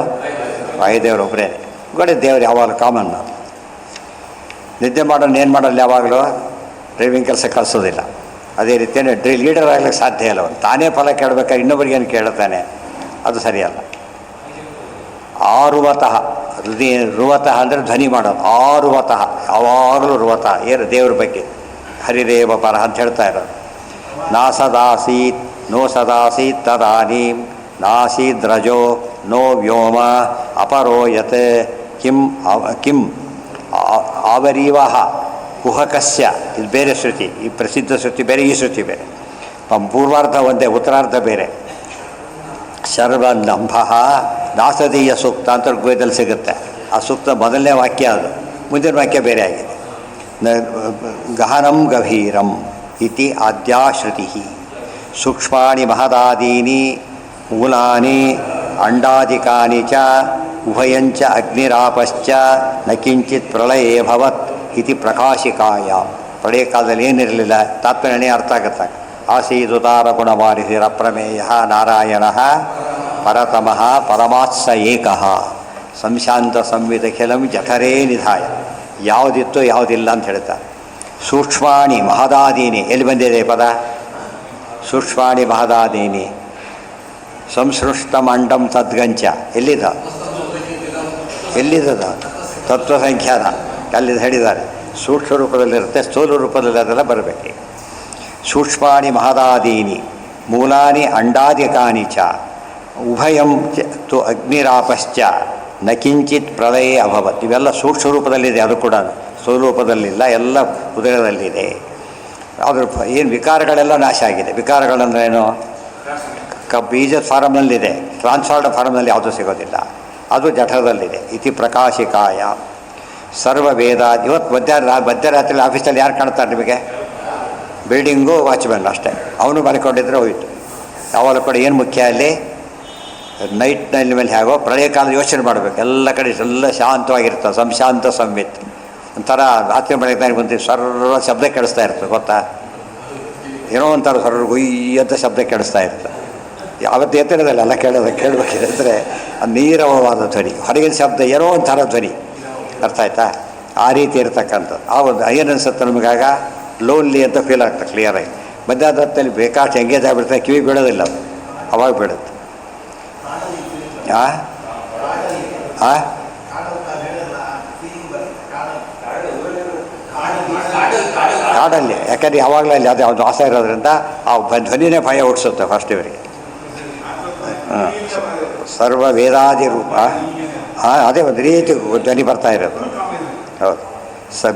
ವಾಯುದೇವರು ಒಬ್ಬರೇ. ಗೋಡೆ ದೇವರು ಯಾವಾಗಲೂ ಕಾಮನ್. ನಿದ್ದೆ ಮಾಡೋನು ಏನು ಮಾಡೋಲ್ಲ, ಯಾವಾಗಲೂ ಡ್ರೈವಿಂಗ್ ಕೆಲಸ ಕಳಿಸೋದಿಲ್ಲ. ಅದೇ ರೀತಿಯೇ ಲೀಡರ್ ಆಗ್ಲಿಕ್ಕೆ ಸಾಧ್ಯ ಇಲ್ಲ. ಅವನು ತಾನೇ ಫಲ ಕೇಳಬೇಕಾದ್ರೆ ಇನ್ನೊಬ್ಬರಿಗೇನು ಕೇಳ್ತಾನೆ, ಅದು ಸರಿಯಲ್ಲ. ಆರುವತಃ, ರುವತಃ ಅಂದರೆ ಧ್ವನಿ ಮಾಡೋದು. ಆರುವತಃ, ಯಾವಾಗಲೂ ರುವತಃ. ಏನು? ದೇವ್ರ ಬಗ್ಗೆ ಹರಿದೇವ ಪರ ಅಂತ ಹೇಳ್ತಾ ಇರೋದು. ನಾ ಸದಾಸೀತ್ ನೋ ಸದಾಸೀತ್ ತದಾನೀಂ ನಾಸೀದ್ರಜೋ ನೋ ವ್ಯೋಮ ಅಪರೋ ಯತ್ ಕಿಂ ಕಿಂ ಆವರೀವಹ ಕುಹಕಸ್ಯ. ಇದು ಬೇರೆ ಶ್ರುತಿ. ಈ ಪ್ರಸಿದ್ಧ ಶ್ರುತಿ ಬೇರೆ, ಈ ಶ್ರುತಿ ಬೇರೆ. ಪೂರ್ವಾರ್ಧ ಒಂದೇ, ಉತ್ತರಾರ್ಧ ಬೇರೆ. ಸರ್ವಲಂಭ ದಾಸದೀಯ ಸೂಕ್ತ ಅಂತ ಋಗ್ವೇದದಲ್ಲಿ ಸಿಗುತ್ತೆ. ಆ ಸೂಕ್ತ ಮೊದಲನೇ ವಾಕ್ಯ ಅದು, ಮುಂದಿನ ವಾಕ್ಯ ಬೇರೆ ಆಗಿದೆ. ಗಹನಂ ಗಭೀರಂ ಇತಿ ಆದ್ಯಾಶ್ರುತಿ. ಸೂಕ್ಷ್ಮಾಣಿ ಮಹದಾದೀನಿ ಮೂಲಾನಿ ಅಂಡಾದಿಕಾನಿ ಚ ಉಭಯಂಚ ಅಗ್ನಿರಾಪಶ್ಚ ನ ಕಿಂಚಿತ್ ಪ್ರಳಯೇಭವತ್ ಇತಿ ಪ್ರಕಾಶಿಕಾಯ. ಪ್ರಳಯ ಕಾಲದಲ್ಲಿ ಏನಿರಲಿಲ್ಲ, ತಾತ್ಪರ್ಯನೇ ಅರ್ಥ ಆಗುತ್ತೆ. ಆಸೀದುದಾರ ಗುಣವಾರಿಸಿರ ಪ್ರಮೇಯ ನಾರಾಯಣ ಪರತಮಃ ಪರಮಾತ್ಸ ಏಕಃ ಸಂಶಾಂತ ಸಂವಿಧ ಖಿಲಂ ಜಠರೇ ನಿಧಾಯ. ಯಾವುದಿತ್ತು ಯಾವುದಿಲ್ಲ ಅಂತ ಹೇಳ್ತಾರೆ. ಸೂಕ್ಷ್ಮಾಣಿ ಮಹದಾದೀನಿ ಎಲ್ಲಿ ಬಂದಿದೆ ಪದ? ಸೂಕ್ಷ್ಮಾಣಿ ಮಹದಾದೀನಿ. ಸಂಸೃಷ್ಟಮಂಡಂ ತದ್ಗಂಚ ಎಲ್ಲಿದ? ಎಲ್ಲಿದ್ದದ? ತತ್ವಸಂಖ್ಯಾನ ಅಲ್ಲಿ ಹೇಳಿದ್ದಾರೆ. ಸೂಕ್ಷ್ಮ ರೂಪದಲ್ಲಿರುತ್ತೆ, ಸ್ಥೂಲ ರೂಪದಲ್ಲಿ ಅದೆಲ್ಲ ಬರಬೇಕು. ಸೂಕ್ಷ್ಮಾಣಿ ಮಹದಾದೀನಿ ಮೂಲಾನಿ ಅಂಡಾದಿಕಾನಿ ಚ ಉಭಯಂ ತು ಅಗ್ನಿರಾಪಶ್ಚ ನ ಕಿಂಚಿತ್ ಪ್ರಳಯೇ ಅಭವತ್. ಇವೆಲ್ಲ ಸೂಕ್ಷ್ಮ ರೂಪದಲ್ಲಿದೆ, ಅದು ಕೂಡ ಸ್ಥೂಲ ರೂಪದಲ್ಲಿಲ್ಲ, ಎಲ್ಲ ಉದಯದಲ್ಲಿದೆ. ಅದ್ರ ಏನು ವಿಕಾರಗಳೆಲ್ಲ ನಾಶ ಆಗಿದೆ. ವಿಕಾರಗಳಂದ್ರೇನು? ಬೀಜದ ಫಾರಮ್ನಲ್ಲಿದೆ, ಟ್ರಾನ್ಸ್ಫಾರ್ಡ್ ಫಾರಮ್ನಲ್ಲಿ ಯಾವುದೂ ಸಿಗೋದಿಲ್ಲ, ಅದು ಜಠರದಲ್ಲಿದೆ. ಇತಿ ಪ್ರಕಾಶಿಕಾಯ ಸರ್ವ ವೇದ. ಇವತ್ತು ಮಧ್ಯರಾತ್ರಿ ಆಫೀಸಲ್ಲಿ ಯಾರು ಕಾಣ್ತಾರೆ ನಿಮಗೆ? ಬಿಲ್ಡಿಂಗು ವಾಚ್ಮ್ಯಾನ್ ಅಷ್ಟೇ. ಅವನು ಮಲ್ಕೊಂಡಿದ್ರೆ ಹೋಯಿತು. ಯಾವಾಗ ಕೂಡ ಏನು ಮುಖ್ಯ ಅಲ್ಲಿ? ನೈಟ್ನಲ್ಲಿ ಮೇಲೆ ಹೇಗೋ ಪ್ರಳಯ ಕಾಲದ ಯೋಚನೆ ಮಾಡಬೇಕು. ಎಲ್ಲ ಕಡೆ ಎಲ್ಲ ಶಾಂತವಾಗಿರ್ತವೆ. ಸಂಶಾಂತ ಸಂವಿತ್. ಒಂಥರ ರಾತ್ರಿ ಬೆಳಗ್ಗೆ ಬಂದು ಸರ್ವ ಶಬ್ದ ಕೇಳಿಸ್ತಾ ಇರ್ತದೆ, ಗೊತ್ತಾ? ಏನೋ ಒಂಥರ ಸರ್ವ ಗುಯ್ಯ ಅಂತ ಶಬ್ದ ಕೇಳಿಸ್ತಾ ಇರ್ತದೆ. ಯಾವತ್ತು ಎತ್ತಿರೋದಲ್ಲ ಎಲ್ಲ ಕೇಳಬೇಕಿದ್ರೆ ಅದು ನೀರವವಾದ ಧ್ವನಿ, ಹೊರಗಿನ ಶಬ್ದ ಏನೋ ಒಂಥರ ಧ್ವನಿ. ಅರ್ಥ ಆಯ್ತಾ? ಆ ರೀತಿ ಇರ್ತಕ್ಕಂಥದ್ದು. ಆ ಒಂದು ಏನು ಅನಿಸುತ್ತೆ ನಮಗಾಗ? ಲೋನ್ಲಿ ಅಂತ ಫೀಲ್ ಆಗ್ತದೆ ಕ್ಲಿಯರಾಗಿ. ಮಧ್ಯಾಹ್ನದಲ್ಲಿ ಬೇಕಾಷ್ಟು ಎಂಗೇಜ್ ಆಗಿಬಿಡ್ತಾರೆ, ಕಿವಿ ಬೀಳೋದಿಲ್ಲ, ಅದು ಅವಾಗ ಬೀಳುತ್ತೆ. ಕಾಡಲ್ಲಿ ಯಾಕಂದರೆ ಯಾವಾಗಲೂ ಅಲ್ಲಿ ಅದು ಯಾವುದು ವಾಸ ಇರೋದ್ರಿಂದ ಆ ಧ್ವನಿನೇ ಭಯ ಹುಟ್ಟಿಸುತ್ತೆ ಫಸ್ಟ್ ಇವರಿಗೆ. ಸರ್ವ ವೇದಾದಿ ರೂಪ. ಅದೇ ಒಂದು ರೀತಿ ಧ್ವನಿ ಬರ್ತಾ ಇರೋದು. ಹೌದು,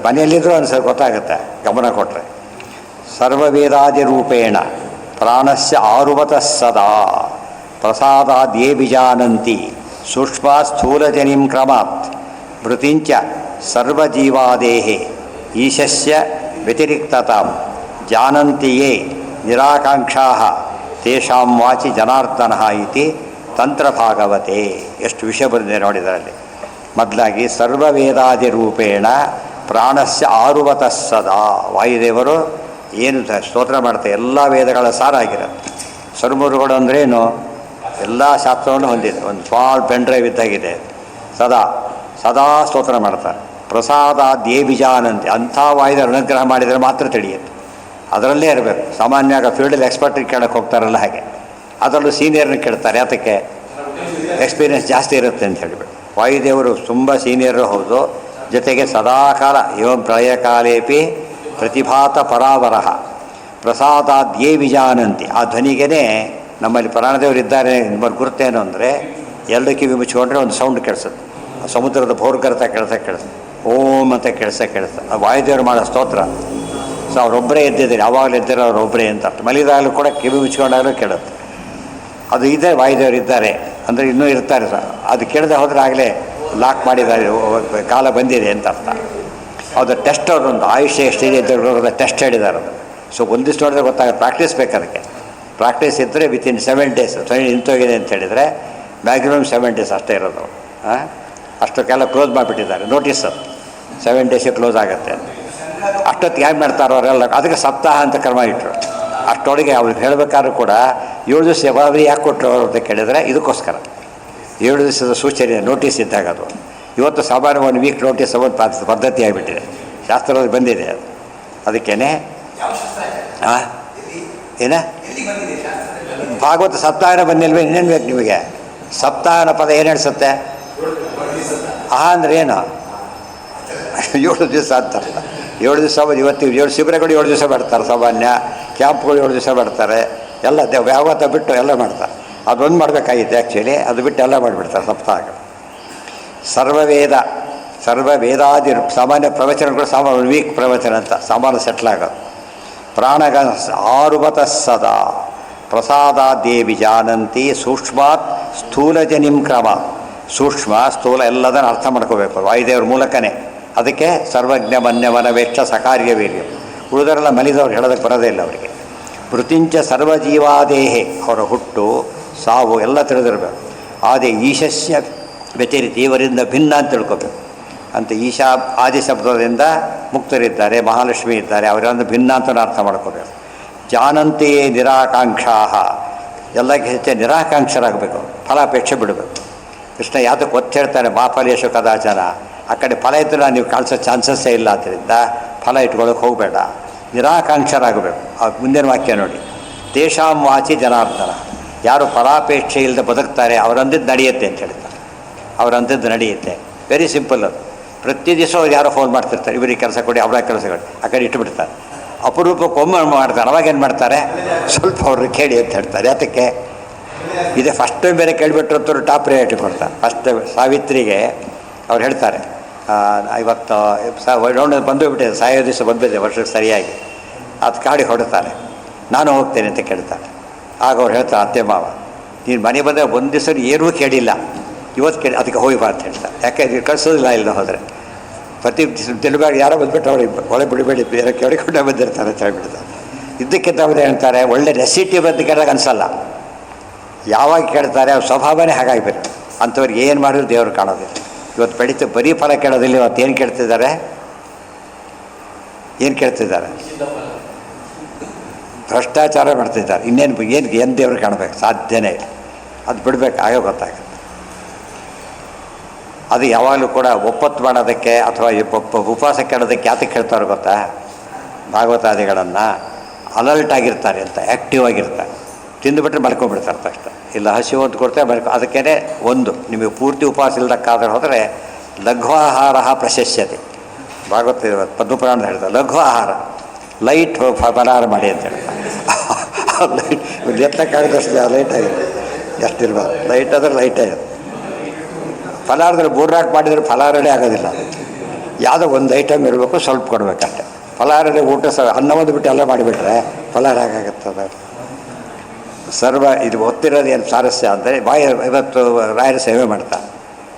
ಮನೆಯಲ್ಲಿದ್ದರೂ ಒಂದು ಗೊತ್ತಾಗುತ್ತೆ ಗಮನ ಕೊಟ್ಟರೆ. ಸರ್ವವೇದಾದಿ ರೂಪೇಣ ಪ್ರಾಣಸ್ಯ ಆರುವತಃ ಸದಾ ಪ್ರಸಾದಾದ್ಯೇ ವಿಜಾನಂತಿ ಸೂಕ್ಷ್ಮ ಸ್ಥೂಲಜನಿಂ ಕ್ರಮಾತ್ ಮೃತಿಂಚ ಸರ್ವಜೀವಾದೇಹೇ ಈಶಸ್ಯ ವ್ಯತಿರಿಕ್ತತಾಂ ಜಾನಂತಿ ಯೇ ನಿರಾಕಾಂಕ್ಷಾಃ ತೇಷಾಂ ವಾಚಿ ಜನಾರ್ದನಃ ಇತಿ ತಂತ್ರಭಾಗವತೆ. ಎಷ್ಟು ವಿಷಯ ಬಂದಿದೆ ನೋಡಿದರಲ್ಲಿ. ಮೊದಲಾಗಿ ಸರ್ವವೇದಾದಿ ರೂಪೇಣ ಪ್ರಾಣಸ್ಯ ಆರುವತಃ ಸದಾ. ವಾಯುದೇವರು ಏನು ಸ್ತೋತ್ರ ಮಾಡ್ತಾರೆ, ಎಲ್ಲ ವೇದಗಳ ಸಾರ ಆಗಿರುತ್ತೆ. ಸರ್ವರುಗಳು ಅಂದ್ರೇನು, ಎಲ್ಲ ಶಾಸ್ತ್ರವನ್ನು ಹೊಂದಿದೆ. ಒಂದು ಸ್ಮಾಲ್ ಪೆನ್ ಡ್ರೈವ್ ಇದ್ದಾಗಿದೆ. ಸದಾ ಸದಾ ಸ್ತೋತ್ರ ಮಾಡ್ತಾರೆ. ಪ್ರಸಾದಾದ್ಯೇ ವಿಜಾನಂತಿ. ಅಂಥ ವಾಯುದೇವರು ಅನುಗ್ರಹ ಮಾಡಿದರೆ ಮಾತ್ರ ತಿಳಿಯುತ್ತೆ. ಅದರಲ್ಲೇ ಇರಬೇಕು. ಸಾಮಾನ್ಯವಾಗಿ ಫೀಲ್ಡಲ್ಲಿ ಎಕ್ಸ್ಪರ್ಟ್ರಿಗೆ ಕೇಳಕ್ಕೆ ಹೋಗ್ತಾರಲ್ಲ ಹಾಗೆ, ಅದರಲ್ಲೂ ಸೀನಿಯರ್ನ ಕೇಳ್ತಾರೆ. ಅದಕ್ಕೆ ಎಕ್ಸ್ಪೀರಿಯೆನ್ಸ್ ಜಾಸ್ತಿ ಇರುತ್ತೆ ಅಂತ ಹೇಳಿಬಿಟ್ಟು. ವಾಯುದೇವರು ತುಂಬ ಸೀನಿಯರು ಹೌದು, ಜೊತೆಗೆ ಸದಾಕಾಲ ಏವಂ ಪ್ರಳಯಕಾಲೇಪಿ ಪ್ರತಿಭಾತ ಪರಾವರಹ ಪ್ರಸಾದಾದ್ಯೇ ವಿಜಾನಂತಿ. ಆ ಧ್ವನಿಗೇ ನಮ್ಮಲ್ಲಿ ಪ್ರಾಣದೇವರು ಇದ್ದಾರೆ ನಿಮ್ಮಲ್ಲಿ ಗುರುತೇನು ಅಂದರೆ, ಎರಡು ಕಿವಿ ಮುಚ್ಕೊಂಡ್ರೆ ಒಂದು ಸೌಂಡ್ ಕೇಳಿಸುತ್ತೆ. ಸಮುದ್ರದ ಭೋರ್ಗರ್ತ ಕೇಳಿಸುತ್ತೆ, ಓಂ ಅಂತ ಕೇಳಿಸುತ್ತೆ. ಅದು ವಾಯುದೇವರು ಮಾಡೋ ಸ್ತೋತ್ರ. ಸೊ ಅವರೊಬ್ಬರೇ ಎದ್ದಿದ್ದಾರೆ, ಯಾವಾಗಲೂ ಎದ್ದಿರೋ ಅವರೊಬ್ಬರೇ ಅಂತ ಅರ್ಥ. ಮಲಿದಾಗಲೂ ಕೂಡ ಕಿವಿ ಮುಚ್ಕೊಂಡಾಗಲೂ ಕೇಳುತ್ತೆ. ಅದು ಇದೆ, ವಾಯುದೇವರು ಇದ್ದಾರೆ ಅಂದರೆ ಇನ್ನೂ ಇರ್ತಾರೆ ಸರ್. ಅದು ಕೇಳದೆ ಹೋದರೆ ಆಗಲೇ ಲಾಕ್ ಮಾಡಿದ್ದಾರೆ, ಕಾಲ ಬಂದಿದೆ ಅಂತ ಅರ್ಥ. ಅದು ಟೆಸ್ಟ್ ಅವ್ರೊಂದು ಆಯುಷ್ಯ ಎಷ್ಟಿದೆ ಅಂತ ಟೆಸ್ಟ್ ಹೇಳಿದ್ದಾರೆ. ಅದು ಸೊ ಒಂದಿಷ್ಟು ನೋಡಿದ್ರೆ ಗೊತ್ತಾಗುತ್ತೆ. ಪ್ರಾಕ್ಟೀಸ್ ಬೇಕು ಅದಕ್ಕೆ. ಪ್ರಾಕ್ಟೀಸ್ ಇದ್ದರೆ ವಿತಿನ್ 7 days ನಿಂತೋಗಿದೆ ಅಂತ ಹೇಳಿದರೆ ಮ್ಯಾಕ್ಸಿಮಮ್ 7 days ಅಷ್ಟೇ ಇರೋದು. ಅಷ್ಟಕ್ಕೆಲ್ಲ ಕ್ಲೋಸ್ ಮಾಡಿಬಿಟ್ಟಿದ್ದಾರೆ ನೋಟಿಸ್. ಅದು 7 days ಕ್ಲೋಸ್ ಆಗುತ್ತೆ. ಅಷ್ಟೊತ್ತಿಗೆ ಹೇಗೆ ಮಾಡ್ತಾರೋ ಅವರೆಲ್ಲ. ಅದಕ್ಕೆ ಸಪ್ತಾಹ ಅಂತ ಕ್ರಮ ಇಟ್ಟರು. ಅಷ್ಟೊಳಗೆ ಅವ್ರಿಗೆ ಹೇಳಬೇಕಾದ್ರೂ ಕೂಡ 7 ದಿವಸ ಯಾವಾಗಲೂ ಯಾಕೆ ಕೊಟ್ಟರು ಅಂತ ಕೇಳಿದರೆ ಇದಕ್ಕೋಸ್ಕರ. 7 ದಿವಸದ ಸೂಚನೆ ನೋಟಿಸ್ ಇದ್ದಾಗ ಅದು. ಇವತ್ತು ಸಾಮಾನ್ಯ 1 ವೀಕ್ ನೋಟಿಸ್ ಒಂದು ಪದ್ಧತಿ ಆಗಿಬಿಟ್ಟಿದೆ, ಶಾಸ್ತ್ರದಲ್ಲಿ ಬಂದಿದೆ ಅದು. ಅದಕ್ಕೇನೆ ಏನ ಭಾಗವತ ಸಪ್ತಾಹನ ಬಂದಿಲ್ವೇ? ಇನ್ನೇನು ಬೇಕು ನಿಮಗೆ? ಸಪ್ತಾಹನ ಪದ ಏನು ಹೇಳಿಸುತ್ತೆ? ಅಂದರೆ ಏನು? 7 ದಿವಸ ಅಂತ. 7 ದಿವಸ ಇವತ್ತು 7 ಶಿಬಿರಗಳು 7 ದಿವಸ ಮಾಡ್ತಾರೆ. ಸಾಮಾನ್ಯ ಕ್ಯಾಂಪ್ಗಳು 7 ದಿವಸ ಮಾಡ್ತಾರೆ. ಎಲ್ಲ ಭಾಗವತ ಬಿಟ್ಟು ಎಲ್ಲ ಮಾಡ್ತಾರೆ. ಅದೊಂದು ಮಾಡಬೇಕಾಗಿತ್ತು ಆ್ಯಕ್ಚುಲಿ. ಅದು ಬಿಟ್ಟು ಎಲ್ಲ ಮಾಡಿಬಿಡ್ತಾರೆ ಸಪ್ತಾಹಗಳು. ಸರ್ವವೇದಾದಿ ಸಾಮಾನ್ಯ ಪ್ರವಚನಗಳು ಸಾಮಾನ್ಯ ವೀಕ್ ಪ್ರವಚನ ಅಂತ ಸಾಮಾನ್ಯ ಸೆಟ್ಲ್ ಆಗೋದು. ಪ್ರಾಣಗ ಆರುವತಃ ಸದಾ ಪ್ರಸಾದಾದ್ಯೇ ವಿಜಾನಂತಿ ಸೂಕ್ಷ್ಮಾತ್ ಸ್ಥೂಲಜನಿಂ ಕ್ರಮ. ಸೂಕ್ಷ್ಮ ಸ್ಥೂಲ ಎಲ್ಲದನ್ನು ಅರ್ಥ ಮಾಡ್ಕೋಬೇಕು ವಾಯುದೇವ್ರ ಮೂಲಕನೇ. ಅದಕ್ಕೆ ಸರ್ವಜ್ಞ ಮನ್ಯವನ ವೇಕ್ಷ ಸಕಾರ್ಯ ವೀರ್ಯ. ಉಳಿದರೆಲ್ಲ ಮಲಿದವ್ರು ಹೇಳೋದಕ್ಕೆ ಬರೋದೇ ಇಲ್ಲ ಅವರಿಗೆ. ಮೃತಿಂಚ ಸರ್ವಜೀವಾದೇಹೆ, ಅವರ ಹುಟ್ಟು ಸಾವು ಎಲ್ಲ ತಿಳಿದಿರಬೇಕು. ಆದಿ ಈಶಸ್ಯ ವ್ಯತಿರಿಕ್ತ, ಇವರಿಂದ ಭಿನ್ನ ಅಂತ ತಿಳ್ಕೋಬೇಕು. ಅಂತ ಈಶಾ ಆದಿ ಶಬ್ದದಿಂದ ಮುಕ್ತರಿದ್ದಾರೆ, ಮಹಾಲಕ್ಷ್ಮಿ ಇದ್ದಾರೆ, ಅವರಿಂದ ಭಿನ್ನ ಅಂತ ಅರ್ಥ ಮಾಡ್ಕೋಬೇಕು. ಜಾನಂತೆಯೇ ನಿರಾಕಾಂಕ್ಷಾಹ, ಎಲ್ಲಕ್ಕೆ ಹೆಚ್ಚು ನಿರಾಕಾಂಕ್ಷರಾಗಬೇಕು. ಫಲಾಪೇಕ್ಷೆ ಬಿಡಬೇಕು. ಕೃಷ್ಣ ಯಾತಕ್ಕೆ ಒತ್ತು ಹೇಳ್ತಾರೆ, ಮಾಫಲೇಶು ಕದಾಚನ. ಆ ಕಡೆ ಫಲ ಇದ್ದರೆ ನೀವು ಕಾಣಿಸೋ ಚಾನ್ಸಸ್ಸೇ ಇಲ್ಲ. ಆದ್ದರಿಂದ ಫಲ ಇಟ್ಕೊಳ್ಳೋಕೆ ಹೋಗಬೇಡ, ನಿರಾಕಾಂಕ್ಷರಾಗಬೇಕು. ಆ ಮುಂದಿನ ವಾಕ್ಯ ನೋಡಿ, ತೇಷಾಂ ವಾಚಿ ಜನಾರ್ದನ. ಯಾರು ಫಲಾಪೇಕ್ಷೆ ಇಲ್ಲದೆ ಬದುಕ್ತಾರೆ ಅವರಂದಿದ್ದು ನಡೆಯುತ್ತೆ ಅಂತ ಹೇಳ್ತಾರೆ. ಅವರಂಥದ್ದು ನಡೆಯುತ್ತೆ. ವೆರಿ ಸಿಂಪಲ್ ಅದು. ಪ್ರತಿ ದಿವಸ ಅವ್ರು ಯಾರೋ ಫೋನ್ ಮಾಡ್ತಿರ್ತಾರೆ, ಇವರಿಗೆ ಕೆಲಸ ಕೊಡಿ, ಅವರ ಕೆಲಸ ಕೊಡಿ, ಆ ಕಡೆ ಇಟ್ಟುಬಿಡ್ತಾರೆ. ಅಪರೂಪಕ್ಕೆ ಒಮ್ಮೆ ಮಾಡ್ತಾರೆ. ಅವಾಗೇನು ಮಾಡ್ತಾರೆ, ಸ್ವಲ್ಪ ಅವ್ರಿಗೆ ಕೇಳಿ ಅಂತ ಹೇಳ್ತಾರೆ. ಯಾತಕ್ಕೆ ಇದೇ ಫಸ್ಟ್ ಟೈಮ್ ಬೇರೆ ಕೇಳಿಬಿಟ್ರು ಅಂತವ್ರು ಟಾಪ್ ಪ್ರಯಾರಿಟಿ ಕೊಡ್ತಾರೆ. ಫಸ್ಟ್ ಸಾವಿತ್ರಿಗೆ ಅವ್ರು ಹೇಳ್ತಾರೆ, ಇವತ್ತು ಬಂದುಬಿಟ್ಟಿದೆ, ಸಾಯೋ ದಿವಸ ಬಂದುಬಿಟ್ಟಿದೆ ವರ್ಷಕ್ಕೆ ಸರಿಯಾಗಿ. ಅದು ಕಾಡಿಗೆ ಹೊಡ್ತಾರೆ. ನಾನು ಹೋಗ್ತೇನೆ ಅಂತ ಕೇಳ್ತಾರೆ. ಆಗ ಅವ್ರು ಹೇಳ್ತಾರೆ, ಅತ್ತೆ ಮಾವ ನೀನು ಮನೆ ಬಂದರೆ ಒಂದು ದಿವಸ ಏನೂ ಕೇಳಿಲ್ಲ, ಇವತ್ತು ಕೇಳಿ ಅದಕ್ಕೆ ಹೋಗಿ ಬಾ ಅಂತ ಹೇಳ್ತಾರೆ. ಯಾಕೆ ಇದು ಕಳಿಸೋದಿಲ್ಲ ಇಲ್ಲ ಹೋದರೆ. ಪ್ರತಿ ತಿಳ್ಬೇಡ, ಯಾರೋ ಬಂದುಬಿಟ್ಟು ಅವ್ರಿಗೆ ಒಳ್ಳೆ ಬಿಡಬೇಡಿ, ಬೇರೆ ಕೇಳಿಕೊಂಡೇ ಬಂದಿರ್ತಾರೆ ಅಂತ ಹೇಳ್ಬಿಡ್ತಾರೆ. ಇದಕ್ಕಿಂತ ಅವ್ರು ಹೇಳ್ತಾರೆ, ಒಳ್ಳೆ ರೆಸಿಟಿ ಬಂದು ಕೇಳಿದಾಗ ಅನಿಸಲ್ಲ. ಯಾವಾಗ ಕೇಳ್ತಾರೆ ಅವ್ರ ಸ್ವಭಾವನೇ ಹಾಗಾಗಿಬಿಟ್ಟು ಅಂಥವ್ರಿಗೆ ಏನು ಮಾಡಿದ್ರು ದೇವರು ಕಾಣೋದಿಲ್ಲ. ಇವತ್ತು ಬೆಳೀತು ಬರೀ ಫಲ ಕೇಳೋದಿಲ್ಲ. ಇವತ್ತು ಏನು ಕೇಳ್ತಿದ್ದಾರೆ, ಏನು ಕೇಳ್ತಿದ್ದಾರೆ? ಭ್ರಷ್ಟಾಚಾರ ಮಾಡ್ತಿದ್ದಾರೆ. ಏನು ದೇವರು ಕಾಣಬೇಕು? ಸಾಧ್ಯನೇ ಇಲ್ಲ. ಅದು ಬಿಡಬೇಕು, ಆಗೋ ಗೊತ್ತಾಗುತ್ತೆ. ಅದು ಯಾವಾಗಲೂ ಕೂಡ ಒಪ್ಪತ್ತು ಮಾಡೋದಕ್ಕೆ ಅಥವಾ ಉಪವಾಸ ಕೇಳೋದಕ್ಕೆ ಯಾತಕ್ಕೆ ಹೇಳ್ತಾರೆ ಗೊತ್ತಾ? ಭಾಗವತಾದಿಗಳನ್ನು ಅಲರ್ಟ್ ಆಗಿರ್ತಾರೆ ಅಂತ, ಆ್ಯಕ್ಟಿವ್ ಆಗಿರ್ತಾರೆ. ತಿಂದುಬಿಟ್ರೆ ಮಲ್ಕೊಂಡ್ಬಿಡ್ತಾರೆ ತಕ್ಷಣ. ಇಲ್ಲ ಹಸಿವು ಅಂತ ಕೊಡ್ತಾರೆ ಅದಕ್ಕೇ ಒಂದು ನಿಮಗೆ ಪೂರ್ತಿ ಉಪವಾಸ ಇಲ್ಲದಕ್ಕಾದ್ರೆ ಹೋದರೆ ಲಘು ಆಹಾರ ಪ್ರಶಸ್ಯತೆ. ಭಾಗವತ ಪದ್ಮಪುರಾಣ ಹೇಳ್ತಾರೆ, ಲಘು ಆಹಾರ, ಲೈಟ್ ಫಲಹಾರ ಮಾಡಿ ಅಂತ ಹೇಳ್ತಾರೆ. ಲೈಟ್ ಎತ್ತಕ್ಕಾಗದಷ್ಟು ಲೈಟ್ ಆಗಿದೆ. ಎಷ್ಟಿರ್ಬೋದು. ಲೈಟ್ ಆದರೆ ಲೈಟೇ ಅದು. ಫಲಾರದಲ್ಲಿ ಬೂರ್ನಾಟ್ ಮಾಡಿದರೆ ಫಲಾರನೇ ಆಗೋದಿಲ್ಲ. ಯಾವುದೋ ಒಂದು ಐಟಮ್ ಇರಬೇಕು, ಸ್ವಲ್ಪ ಕೊಡಬೇಕಷ್ಟೆ. ಫಲಾರದಲ್ಲಿ ಊಟ ಅನ್ನ ಒಂದು ಬಿಟ್ಟು ಎಲ್ಲ ಮಾಡಿಬಿಟ್ರೆ ಫಲಾರ ಆಗಾಗುತ್ತದೆ. ಸರ್ವ ಇದು ಒತ್ತಿರೋದು ಏನು ಸಾರಸ್ಯ ಅಂದರೆ ಇವತ್ತು ರಾಯರ ಸೇವೆ ಮಾಡ್ತಾರೆ,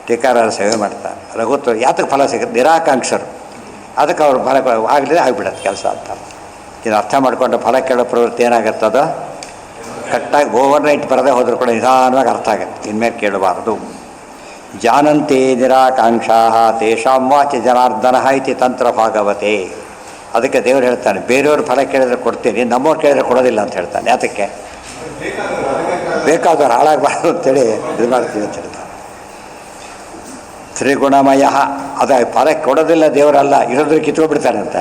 ಟೀಕಾರಾರ ಸೇವೆ ಮಾಡ್ತಾರೆ. ರಘುತ್ವ ಯಾತಕ್ಕೆ ಫಲ ಸಿಗುತ್ತೆ? ನಿರಾಕಾಂಕ್ಷರು. ಅದಕ್ಕೆ ಅವ್ರು ಫಲ ಆಗಲಿದೆ ಆಗಿಬಿಡತ್ತೆ ಕೆಲಸ ಅಂತ. ಇದು ಅರ್ಥ ಮಾಡಿಕೊಂಡು ಫಲ ಕೇಳೋ ಪ್ರವೃತ್ತಿ ಏನಾಗುತ್ತದೋ ಕರೆಕ್ಟಾಗಿ ಓವರ್ನೈಟ್ ಬರದೇ ಹೋದರೂ ಕೂಡ ನಿಧಾನವಾಗಿ ಅರ್ಥ ಆಗುತ್ತೆ. ಇನ್ಮೇಲೆ ಕೇಳಬಾರ್ದು. ಜಾನಂತೆ ನಿರಾಕಾಂಕ್ಷಾ ತೇಷಾಂ ವಾಚಿ ಜನಾರ್ದನ ಇತಿ ತಂತ್ರ ಭಾಗವತೆ. ಅದಕ್ಕೆ ದೇವರು ಹೇಳ್ತಾನೆ, ಬೇರೆಯವ್ರ ಫಲ ಕೇಳಿದ್ರೆ ಕೊಡ್ತೀನಿ, ನಮ್ಮವ್ರು ಕೇಳಿದ್ರೆ ಕೊಡೋದಿಲ್ಲ ಅಂತ ಹೇಳ್ತಾನೆ. ಯಾತಕ್ಕೆ? ಬೇಕಾದವ್ರು ಹಾಳಾಗಬಾರ್ದು ಅಂತೇಳಿ ಇದು ಮಾಡ್ತೀವಿ ಅಂತ ಹೇಳ್ತಾನೆ. ತ್ರಿಗುಣಮಯ. ಅದ ಫಲ ಕೊಡೋದಿಲ್ಲ ದೇವರಲ್ಲ, ಇರೋದ್ರ ಕಿತ್ಕೊಬಿಡ್ತಾನೆ ಅಂತ.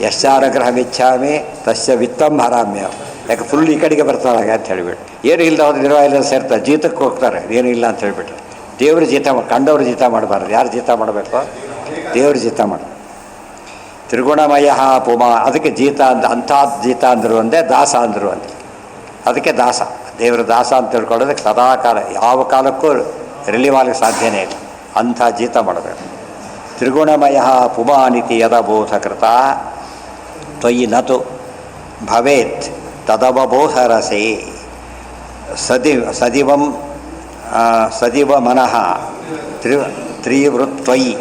ಯಶ್ಚಾರಗ್ರಹ ಮಿಚ್ಛಾಮಿ ತಸ್ಯ ವಿತ್ತಂ ಹರಾಮ್ಯ. ಯಾಕೆ ಫುಲ್ ಈ ಕಡೆಗೆ ಬರ್ತಾಳೆ ಅಂತ ಹೇಳಿಬಿಟ್ಟು ಏನು ಇಲ್ಲದ ಹೋದ್ರೆ ನಿರ್ವಾಹ ಸೇರ್ತಾರೆ, ಜೀತಕ್ಕೆ ಹೋಗ್ತಾರೆ, ಏನೂ ಇಲ್ಲ ಅಂತ ಹೇಳಿಬಿಟ್ರೆ. ದೇವ್ರ ಜೀತ ಕಂಡವ್ರ ಜೀತ ಮಾಡಬಾರ್ದು. ಯಾರು ಜೀತ ಮಾಡಬೇಕು? ದೇವ್ರ ಜೀತ ಮಾಡ. ತ್ರಿಗುಣಮಯ ಪುಮ. ಅದಕ್ಕೆ ಜೀತ ಅಂತ ಅಂಥ ಜೀತ ಅಂದರು ಒಂದೇ, ದಾಸ ಅಂದರು ಒಂದೇ. ಅದಕ್ಕೆ ದಾಸ, ದೇವರ ದಾಸ ಅಂತ ತಿಳ್ಕೊಳ್ಳೋದಕ್ಕೆ ಸದಾಕಾಲ ಯಾವ ಕಾಲಕ್ಕೂ ರಿಲೀವ್ ಆಗಲಿಕ್ಕೆ ಸಾಧ್ಯನೇ ಇಲ್ಲ. ಅಂಥ ಜೀತ ಮಾಡಬೇಕು. ತ್ರಿಗುಣಮಯ ಪುಮಾನಿತಿ ಯದಬೋಧಕೃತ ತ್ವಯಿ ನತು ಭವೇತ್ ತದವಬೋಧರಸೇ ಸದಿವ ಮನಃ ತ್ರಿವೃತ್ವಯಿ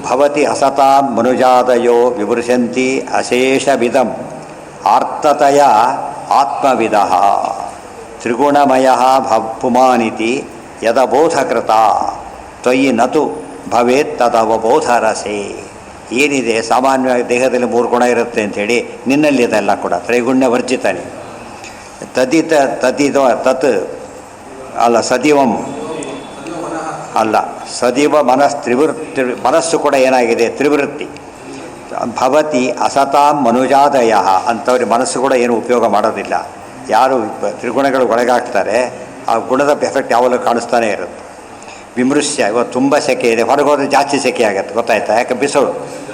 ಭವತಿ ಅಸತಾಂ ಮನುಜಾದಯೋ ವಿಮೃಶಂತಿ ಅಶೇಷವಿದಂ ಆರ್ತತಯ ಆತ್ಮವಿದಃ. ತ್ರಿಗುಣಮಯ ಪುಮಾನಿತಿ ಯದಬೋಧಕೃತ ತ್ವಯಿ ನತು ಭವೇತ್ ತದವಬೋಧರಸೇ. ಏನಿದೆ ಸಾಮಾನ್ಯವಾಗಿ ದೇಹದಲ್ಲಿ 3 ಗುಣ ಇರುತ್ತೆ ಅಂಥೇಳಿ, ನಿನ್ನಲ್ಲಿ ಇದೆಲ್ಲ ಕೂಡ ತ್ರೈಗುಣ್ಯ ವರ್ಜಿತಾನೆ. ತತ್ ಅಲ್ಲ ಸದಿವಂ ಅಲ್ಲ, ಸದಿವ ಮನಸ್ಸು ಕೂಡ ಏನಾಗಿದೆ? ತ್ರಿವೃತ್ತಿ. ಭವತಿ ಅಸತಾಂ ಮನುಜಾದಯ. ಅಂಥವ್ರಿಗೆ ಮನಸ್ಸು ಕೂಡ ಏನು ಉಪಯೋಗ ಮಾಡೋದಿಲ್ಲ. ಯಾರು ತ್ರಿಗುಣಗಳು ಒಳಗಾಗ್ತಾರೆ ಆ ಗುಣದ ಎಫೆಕ್ಟ್ ಯಾವಾಗಲೂ ಕಾಣಿಸ್ತಾನೆ ಇರುತ್ತೆ. ವಿಮೃಶ್ಯ. ಇವತ್ತು ತುಂಬ ಸೆಕೆ ಇದೆ, ಹೊರಗೆ ಹೋದರೆ ಜಾಸ್ತಿ ಸೆಕೆ ಆಗುತ್ತೆ, ಗೊತ್ತಾಯ್ತಾ? ಯಾಕೆ? ಬಿಸಿಲು.